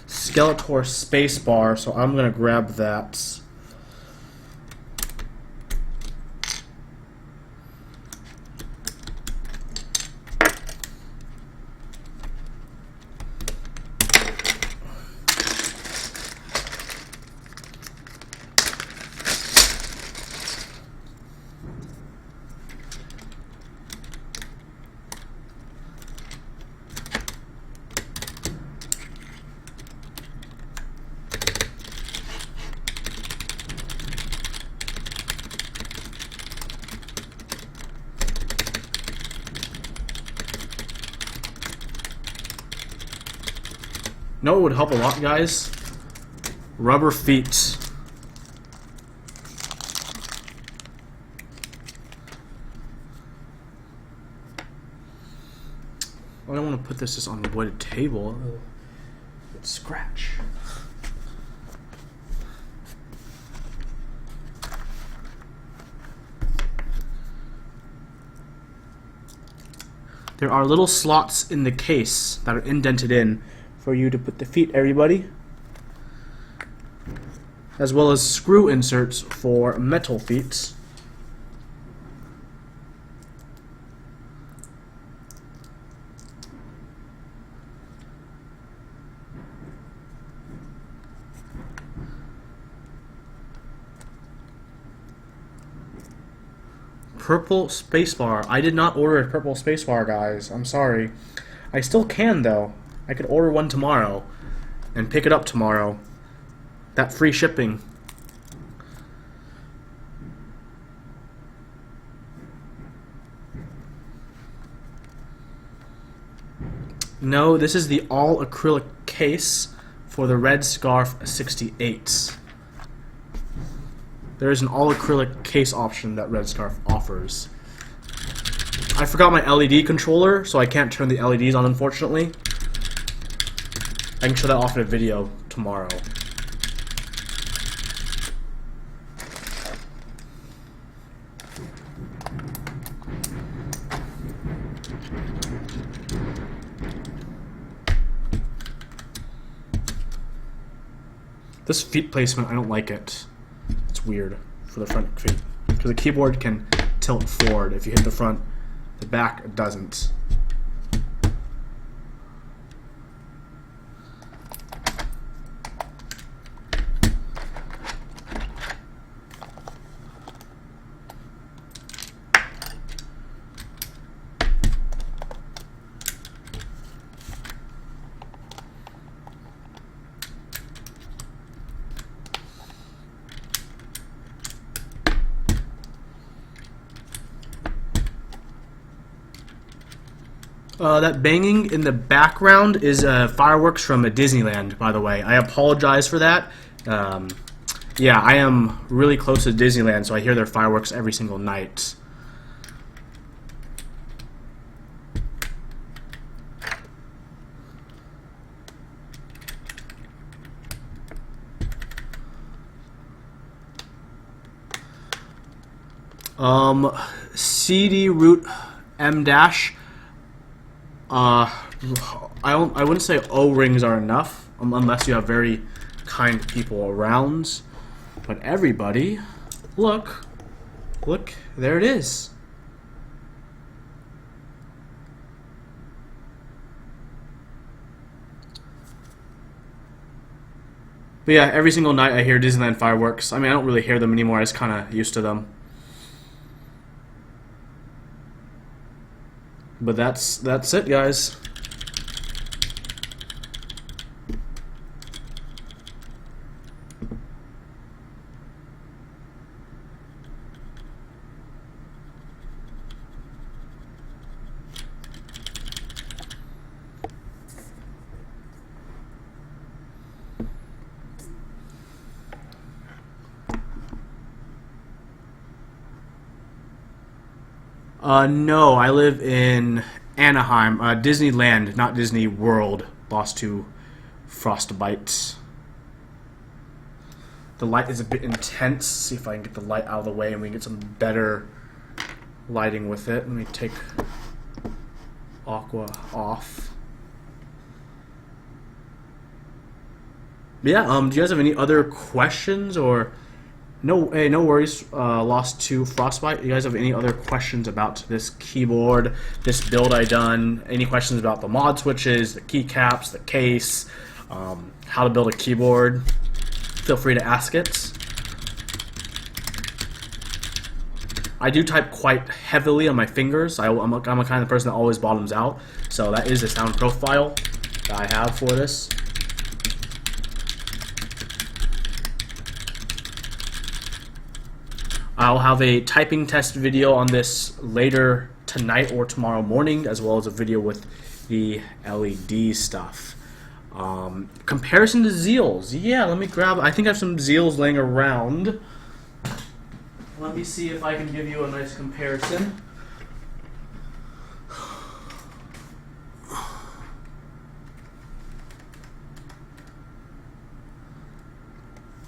Skeletor spacebar, so I'm gonna grab that. No, it would help a lot, guys. Rubber feet. I don't want to put this just on a wooded table. It'd scratch. There are little slots in the case that are indented in for you to put the feet, everybody. as well as screw inserts for metal feet. Purple spacebar. I did not order a purple spacebar, guys. I'm sorry. I still can, though. I could order one tomorrow and pick it up tomorrow. That free shipping. No, this is the all acrylic case for the RedScarf 68s. There is an all acrylic case option that RedScarf offers. I forgot my LED controller, so I can't turn the LEDs on, unfortunately. I can show that off in a video tomorrow. This feet placement, I don't like it. It's weird for the front feet. Because the keyboard can tilt forward if you hit the front. The back, it doesn't. That banging in the background is fireworks from a Disneyland, by the way. I apologize for that. Yeah, I am really close to Disneyland, so I hear their fireworks every single night. CD root M dash. I wouldn't say O-rings are enough unless you have very kind people around. But everybody, look, there it is. But yeah, every single night I hear Disneyland fireworks. I mean, I don't really hear them anymore. I just kind of used to them. But that's it, guys. No, I live in Anaheim, Disneyland, not Disney World. Lost to frostbite. The light is a bit intense. See if I can get the light out of the way and we can get some better lighting with it. Let me take Aqua off. But yeah, do you guys have any other questions or... No, hey, no worries. Lost to frostbite. You guys have any other questions about this keyboard, this build I done? Any questions about the mod switches, the keycaps, the case, how to build a keyboard? Feel free to ask it. I do type quite heavily on my fingers. I'm a kind of person that always bottoms out, so that is the sound profile that I have for this. I'll have a typing test video on this later tonight or tomorrow morning, as well as a video with the LED stuff. Comparison to Zeals. Yeah, let me grab... I think I have some Zeals laying around. Let me see if I can give you a nice comparison.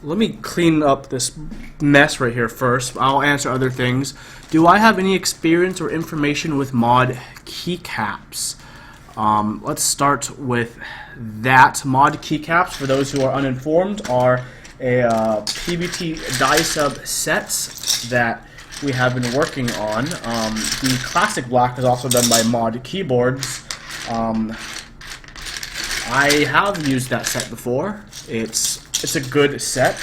Let me clean up this mess right here first. I'll answer other things. Do I have any experience or information with mod keycaps? Let's start with that. Mod keycaps, for those who are uninformed, are PBT die sub sets that we have been working on. The classic black is also done by Mod Keyboards. I have used that set before. It's a good set.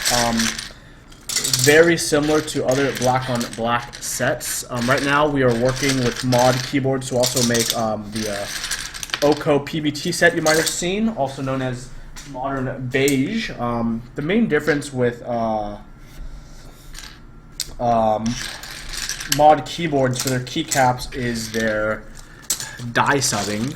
Very similar to other black on black sets. Right now we are working with Mod Keyboards to also make the Oko PBT set you might have seen, also known as Modern Beige. The main difference with Mod Keyboards for their keycaps is their die subbing.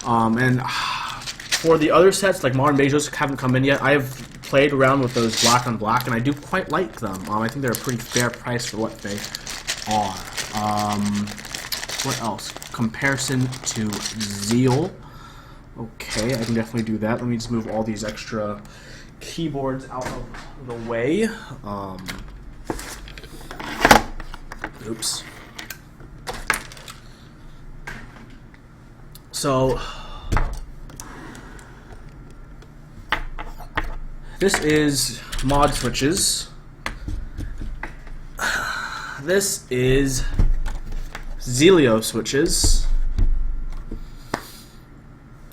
And for the other sets, like Modern Beige, those haven't come in yet. I have played around with those black on black, and I do quite like them. I think they're a pretty fair price for what they are. What else? Comparison to Zeal. Okay, I can definitely do that. Let me just move all these extra keyboards out of the way. Oops. So this is mod switches. This is Zelio switches.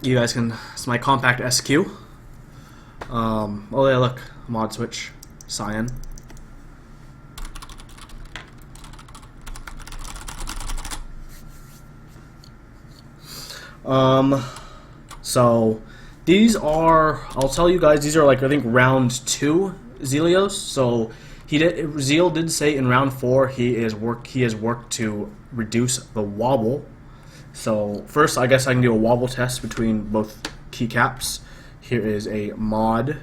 You guys can. It's my compact SQ. Oh yeah, look, mod switch, cyan. So these are, I'll tell you guys, these are like I think round 2 Zelios. So Zeal did say in round 4 he has worked to reduce the wobble. So first, I guess I can do a wobble test between both keycaps. Here is a mod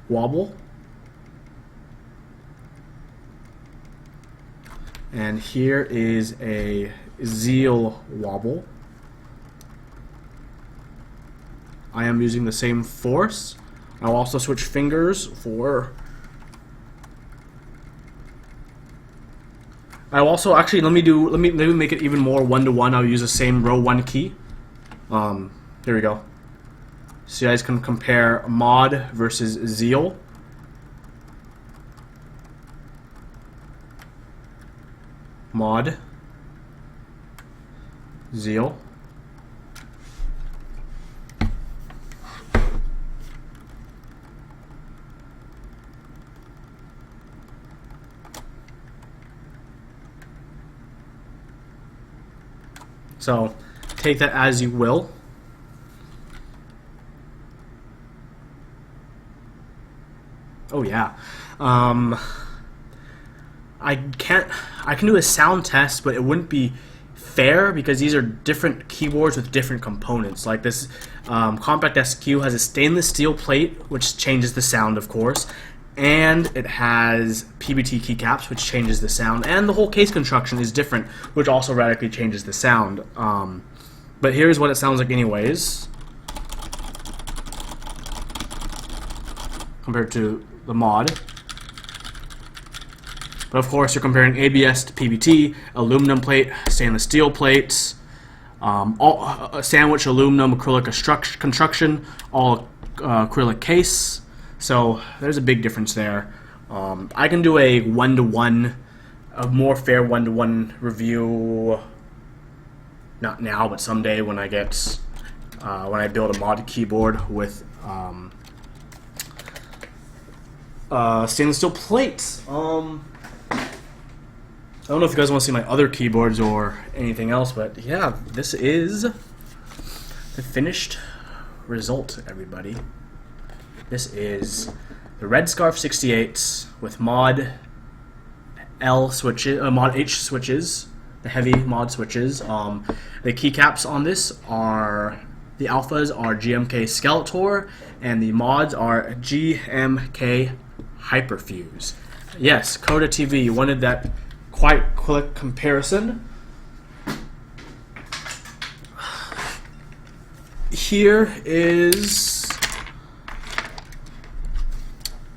wobble, and here is a Zeal wobble. I am using the same force. I'll also switch fingers for. I'll also actually let me make it even more 1-to-1. I'll use the same row 1 key. Here we go. So you guys can compare mod versus Zeal. Mod, Zeal. So take that as you will. Oh yeah. I can do a sound test, but it wouldn't be fair because these are different keyboards with different components. Like this compact SQ has a stainless steel plate, which changes the sound, of course, and it has PBT keycaps, which changes the sound, and the whole case construction is different, which also radically changes the sound. But here's what it sounds like anyways, compared to the mod. But of course, you're comparing ABS to PBT, aluminum plate, stainless steel plates, all sandwich aluminum acrylic construction, all acrylic case. So there's a big difference there. I can do a 1-to-1, a more fair 1-to-1 review. Not now, but someday when I get when I build a mod keyboard with stainless steel plates. I don't know if you guys want to see my other keyboards or anything else, but yeah, this is the finished result, everybody. This is the RedScarf 68 with mod L switches, mod H switches, the heavy mod switches. The keycaps on this are, the alphas are GMK Skeletor, and the mods are GMK Hyperfuse. Yes, Coda TV, you wanted that quite quick comparison. Here is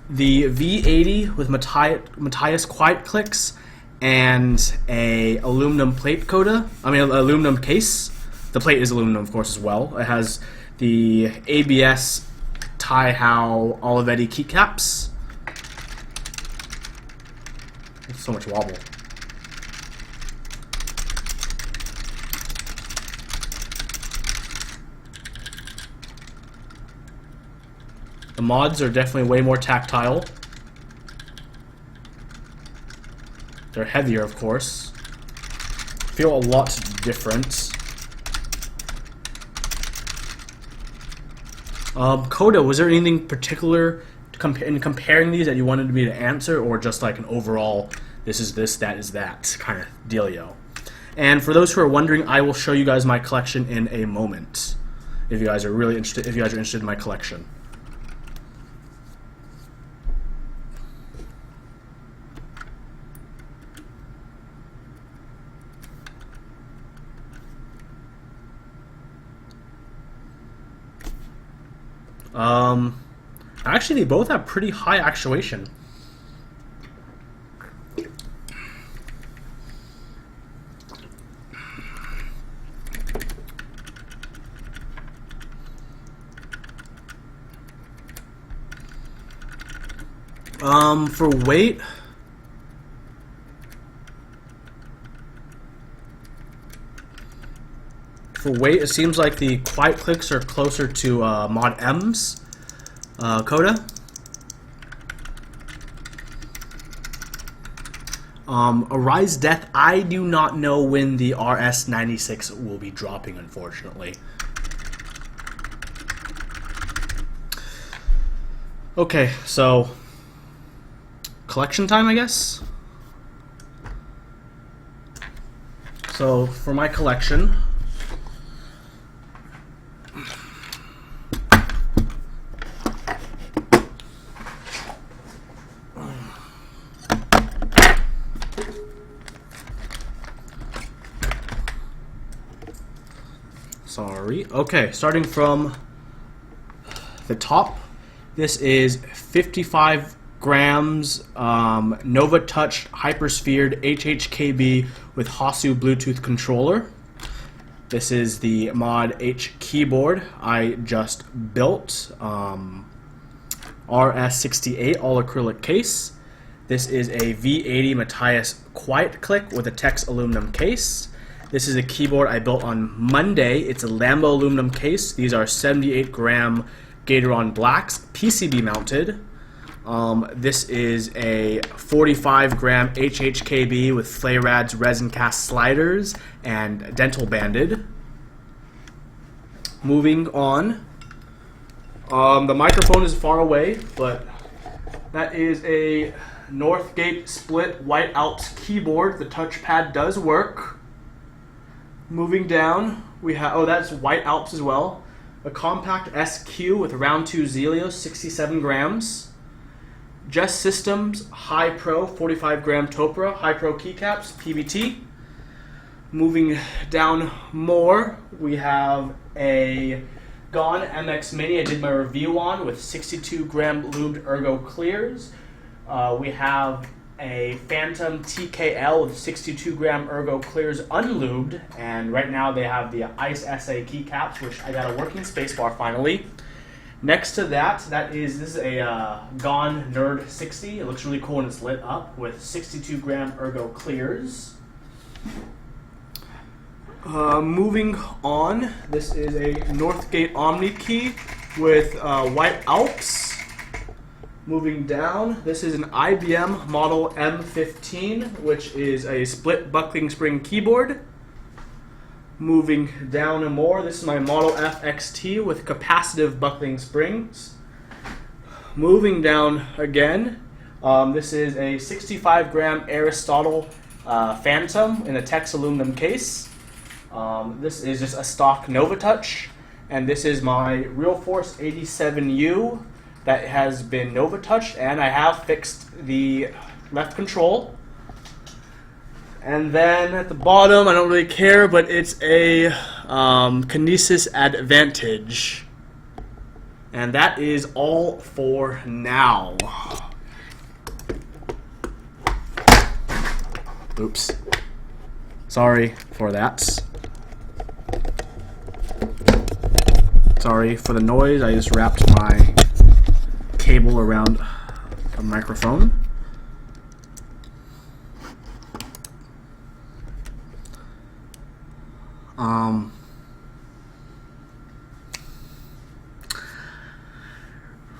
the V80 with Matthias quiet clicks and a aluminum plate coda. I mean, aluminum case. The plate is aluminum, of course, as well. It has the ABS Tie-How Olivetti keycaps. So much wobble. The mods are definitely way more tactile. They're heavier, of course. Feel a lot different. Coda, was there anything particular in comparing these that you wanted me to answer, or just like an overall, this is this, that is that kind of dealio? And for those who are wondering, I will show you guys my collection in a moment. If you guys are really interested, if you guys are interested in my collection. Actually, they both have pretty high actuation. For weight, it seems like the quiet clicks are closer to Mod M's Coda. Arise Death, I do not know when the RS96 will be dropping, unfortunately. Okay, so collection time, I guess. So for my collection, okay, starting from the top, this is 55 grams Nova Touch Hypersphered HHKB with Hasu Bluetooth controller. This is the Mod H keyboard I just built. RS68 all acrylic case. This is a V80 Matthias Quiet Click with a Tex aluminum case. This is a keyboard I built on Monday. It's a Lambo aluminum case. These are 78 gram Gateron Blacks, PCB mounted. This is a 45 gram HHKB with Flayrad's resin cast sliders and dental banded. Moving on. The microphone is far away, but that is a Northgate split White Alps keyboard. The touchpad does work. Moving down, we have, oh, that's White Alps as well. A compact SQ with round 2 Zelios, 67 grams. Just Systems High Pro 45 gram Topra High Pro keycaps, PBT. Moving down more, we have a Gone MX Mini I did my review on with 62 gram lubed ergo clears. We have a Phantom TKL with 62 gram ergo clears unlubed, and right now they have the Ice SA keycaps, which I got a working spacebar finally. Next to that, this is a Gone Nerd 60. It looks really cool when it's lit up with 62 gram ergo clears. Moving on, this is a Northgate Omni key with White Alps. Moving down, this is an IBM Model M15, which is a split buckling spring keyboard. Moving down more, this is my Model F XT with capacitive buckling springs. Moving down again, this is a 65 gram Aristotle Phantom in a Tex aluminum case. This is just a stock Nova Touch, and this is my Real Force 87U that has been Nova Touched, and I have fixed the left control. And then at the bottom, I don't really care, but it's a Kinesis Advantage. And that is all for now. Oops. Sorry for that. Sorry for the noise. I just wrapped my cable around a microphone.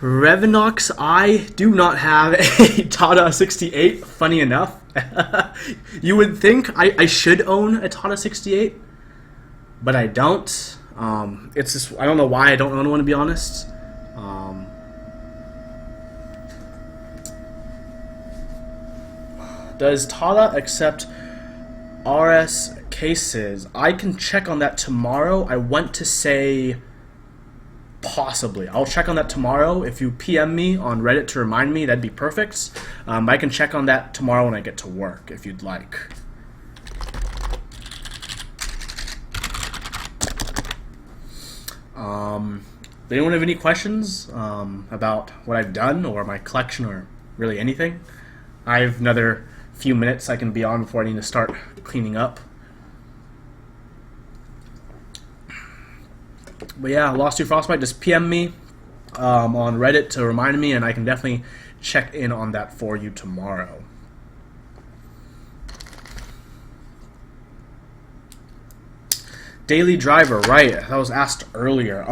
Revenox, I do not have a Tata 68, funny enough. You would think I should own a Tata 68, but I don't. It's just, I don't know why I don't own one, to be honest. Does Tata accept RS cases? I can check on that tomorrow. I want to say possibly. I'll check on that tomorrow. If you PM me on Reddit to remind me, that'd be perfect. I can check on that tomorrow when I get to work, if you'd like. Anyone have any questions about what I've done or my collection or really anything? I have another few minutes I can be on before I need to start cleaning up. But yeah, Lost to Frostbite, just PM me on Reddit to remind me, and I can definitely check in on that for you tomorrow. Daily driver, right? That was asked earlier.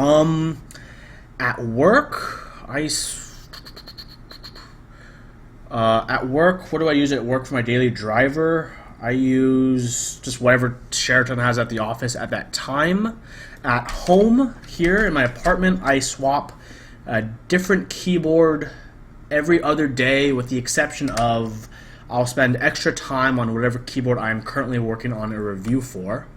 At work, at work, what do I use at work for my daily driver? I use just whatever Sheraton has at the office at that time. At home, here in my apartment, I swap a different keyboard every other day, with the exception of I'll spend extra time on whatever keyboard I'm currently working on a review for.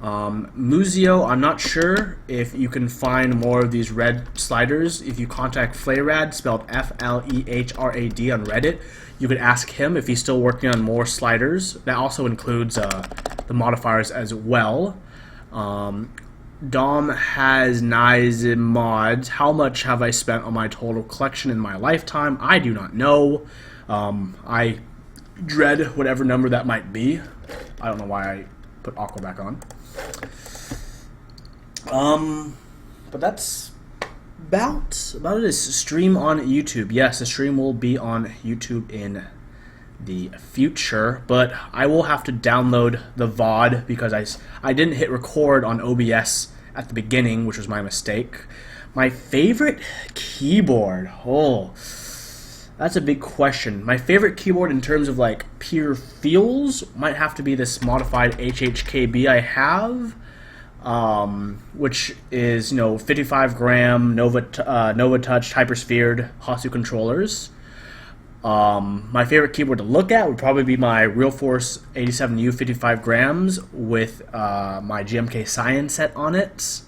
Muzio, I'm not sure if you can find more of these red sliders. If you contact Flehrad, spelled F-L-E-H-R-A-D, on Reddit, you could ask him if he's still working on more sliders. That also includes the modifiers as well. Dom has nice mods. How much have I spent on my total collection in my lifetime? I do not know. I dread whatever number that might be. I don't know why I put Aqua back on. But that's about it. Is stream on YouTube? Yes, the stream will be on YouTube in the future, but I will have to download the VOD because I didn't hit record on OBS at the beginning, which was my mistake. My favorite keyboard, that's a big question. My favorite keyboard in terms of like pure feels might have to be this modified HHKB I have, which is 55 gram Nova Touch hypersphered Hasu controllers. My favorite keyboard to look at would probably be my Realforce 87U 55 grams with my GMK Science set on it.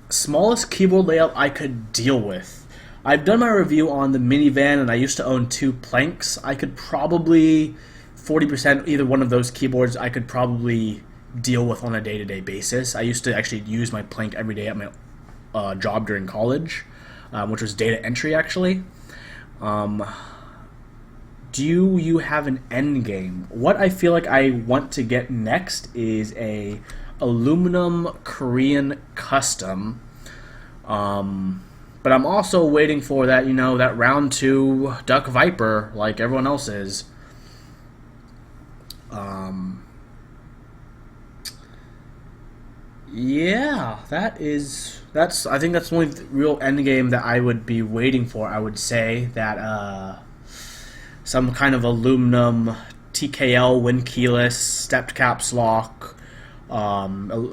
Smallest keyboard layout I could deal with. I've done my review on the minivan, and I used to own 2 planks. I could probably 40% either one of those keyboards I could probably deal with on a day-to-day basis. I used to actually use my plank every day at my job during college, which was data entry actually. Do you have an end game? What I feel like I want to get next is a aluminum Korean custom. But I'm also waiting for that, that round 2 Duck Viper like everyone else is. Yeah, that's I think that's the only real end game that I would be waiting for. I would say that some kind of aluminum TKL wind keyless stepped caps lock. A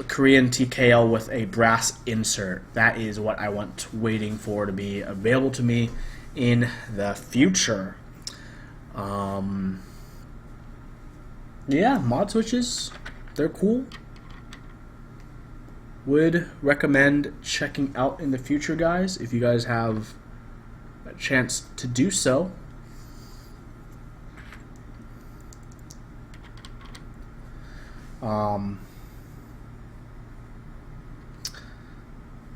Korean TKL with a brass insert. That is what I want waiting for to be available to me in the future. Yeah, mod switches, they're cool. Would recommend checking out in the future, guys, if you guys have a chance to do so.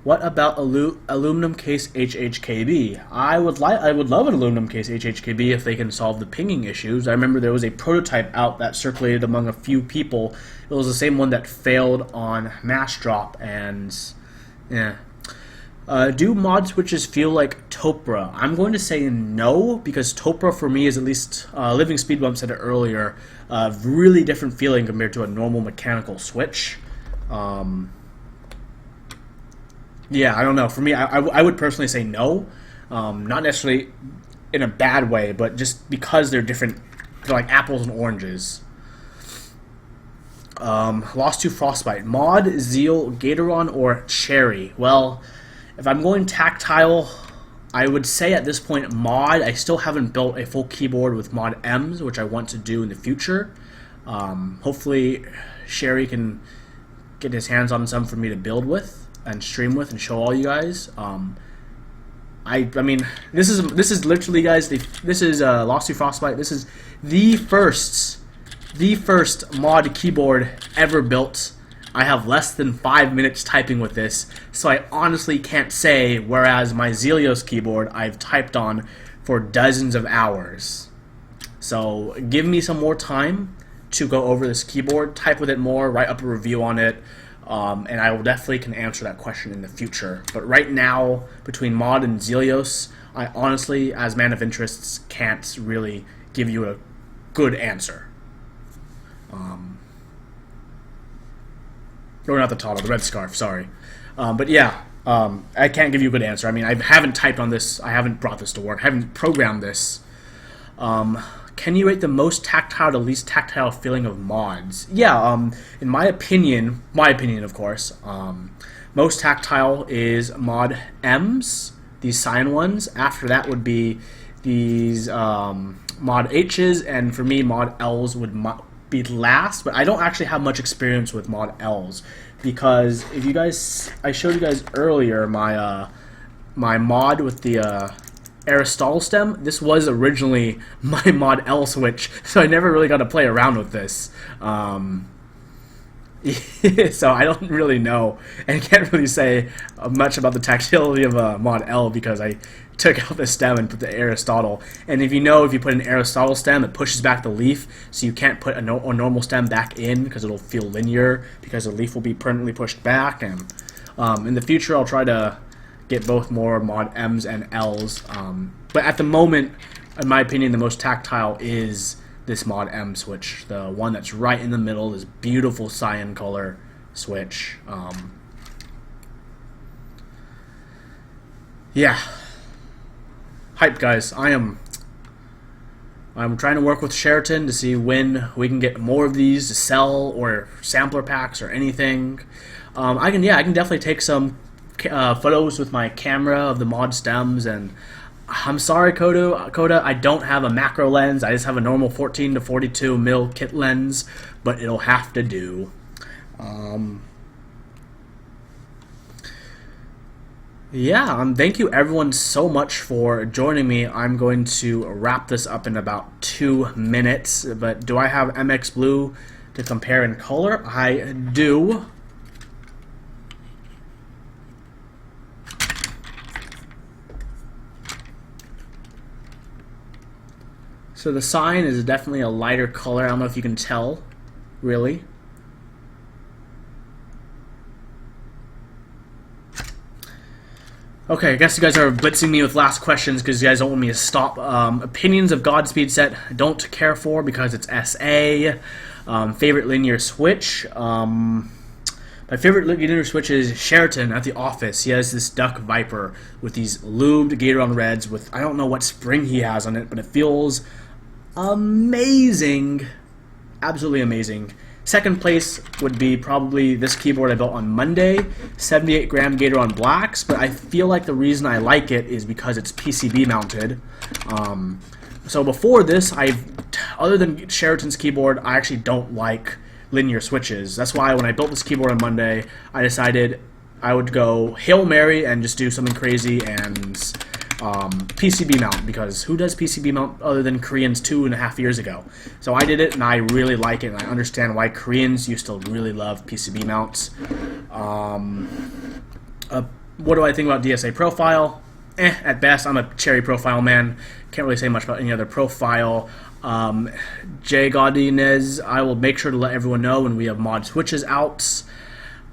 What about aluminum case HHKB? I would love an aluminum case HHKB if they can solve the pinging issues. I remember there was a prototype out that circulated among a few people. It was the same one that failed on mass drop, and yeah. Do mod switches feel like Topra? I'm going to say no, because Topra for me is, at least Living Speed Bump said it earlier, a really different feeling compared to a normal mechanical switch. Yeah, I don't know. For me, I would personally say no. Not necessarily in a bad way, but just because they're different. They're like apples and oranges. Lost to Frostbite. Mod, Zeal, Gatoron, or Cherry? Well, if I'm going tactile, I would say at this point Mod. I still haven't built a full keyboard with Mod M's, which I want to do in the future. Hopefully, Sherry can get his hands on some for me to build with and stream with and show all you guys. I mean, this is literally, guys. This is Lost to Frostbite. This is the first mod keyboard ever built. I have less than 5 minutes typing with this, so I honestly can't say. Whereas my Zelios keyboard, I've typed on for dozens of hours. So give me some more time to go over this keyboard, type with it more, write up a review on it. And I will definitely can answer that question in the future. But right now, between Mod and Zelios, I honestly, as Manofinterests, can't really give you a good answer. Or not the title, the RedScarf, sorry. But yeah, I can't give you a good answer. I mean, I haven't typed on this, I haven't brought this to work, I haven't programmed this. Can you rate the most tactile to least tactile feeling of mods? Yeah, in my opinion, of course, most tactile is Mod M's, these cyan ones. After that would be these Mod H's, and for me, Mod L's would be last. But I don't actually have much experience with Mod L's, because if you guys, I showed you guys earlier my my mod with the Aristotle stem. This was originally my Mod L switch, so I never really got to play around with this. So I don't really know, and can't really say much about the tactility of Mod L, because I took out the stem and put the Aristotle. And if you know, if you put an Aristotle stem, it pushes back the leaf, so you can't put a normal stem back in, because it'll feel linear, because the leaf will be permanently pushed back. And in the future, I'll try to get both more Mod M's and L's. But at the moment, in my opinion, the most tactile is this Mod M switch, the one that's right in the middle, this beautiful cyan color switch. Yeah. Hype, guys. I'm trying to work with Sheraton to see when we can get more of these to sell, or sampler packs, or anything. I can definitely take some photos with my camera of the mod stems. And I'm sorry, Coda, I don't have a macro lens. I just have a normal 14 to 42 mil kit lens, but it'll have to do. Yeah, thank you everyone so much for joining me. I'm going to wrap this up in about 2 minutes, but do I have MX Blue to compare in color? I do. So the cyan is definitely a lighter color. I don't know if you can tell, really. Okay, I guess you guys are blitzing me with last questions because you guys don't want me to stop. Opinions of Godspeed set, don't care for because it's SA. Favorite linear switch. My favorite linear switch is Sheraton at the office. He has this Duck Viper with these lubed Gatoron Reds with, I don't know what spring he has on it, but it feels amazing. Absolutely amazing. Second place would be probably this keyboard I built on Monday, 78 gram Gatoron Blacks, but I feel like the reason I like it is because it's PCB mounted. So before this, other than Sheraton's keyboard, I actually don't like linear switches. That's why when I built this keyboard on Monday, I decided I would go Hail Mary and just do something crazy and PCB mount, because who does PCB mount other than Koreans 2.5 years ago? So I did it, and I really like it, and I understand why Koreans used to really love PCB mounts. What do I think about DSA profile? At best. I'm a cherry profile man. Can't really say much about any other profile. Jay Godinez, I will make sure to let everyone know when we have mod switches out.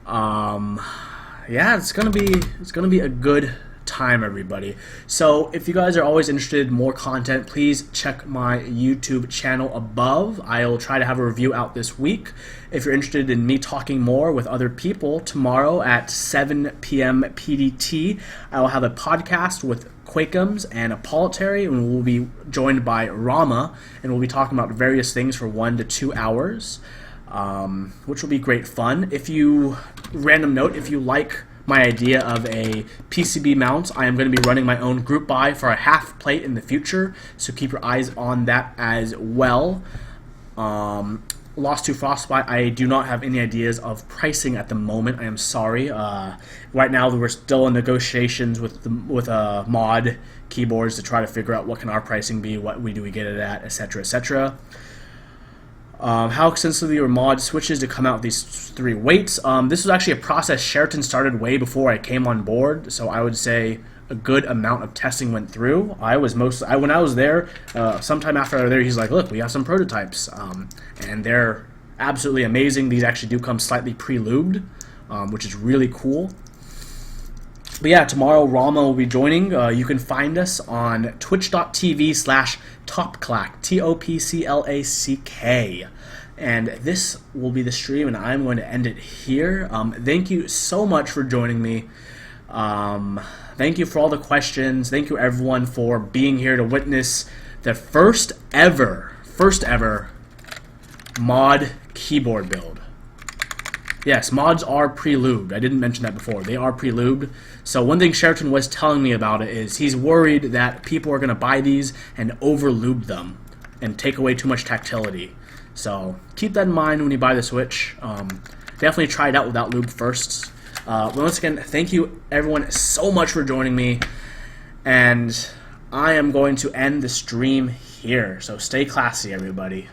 Yeah, it's gonna be a good time, everybody. So if you guys are always interested in more content, please check my YouTube channel above. I'll try to have a review out this week. If you're interested in me talking more with other people, tomorrow at 7 p.m. PDT, I will have a podcast with Quakeums and Apolitary, and we'll be joined by Rama, and we'll be talking about various things for 1 to 2 hours, which will be great fun. Random note, if you like my idea of a PCB mount, I am going to be running my own group buy for a half plate in the future, so keep your eyes on that as well. Lost to Frostbite, I do not have any ideas of pricing at the moment. I am sorry. Right now, we're still in negotiations with mod keyboards to try to figure out what can our pricing be, what do we get it at, etc., etc. How extensively were mod switches to come out with these 3 weights? This was actually a process Sheraton started way before I came on board, so I would say a good amount of testing went through. When I was there, sometime after I was there, he's like, look, we have some prototypes, and they're absolutely amazing. These actually do come slightly pre-lubed, which is really cool. But yeah, tomorrow Rama will be joining. You can find us on twitch.tv/Topclack, TOPCLACK. And this will be the stream, and I'm going to end it here. Thank you so much for joining me. Thank you for all the questions. Thank you, everyone, for being here to witness the first ever mod keyboard build. Yes, mods are pre-lubed. I didn't mention that before. They are pre-lubed. So one thing Sheraton was telling me about it is he's worried that people are going to buy these and over-lube them and take away too much tactility. So keep that in mind when you buy the Switch. Definitely try it out without lube first. Once again, thank you everyone so much for joining me. And I am going to end the stream here. So stay classy, everybody.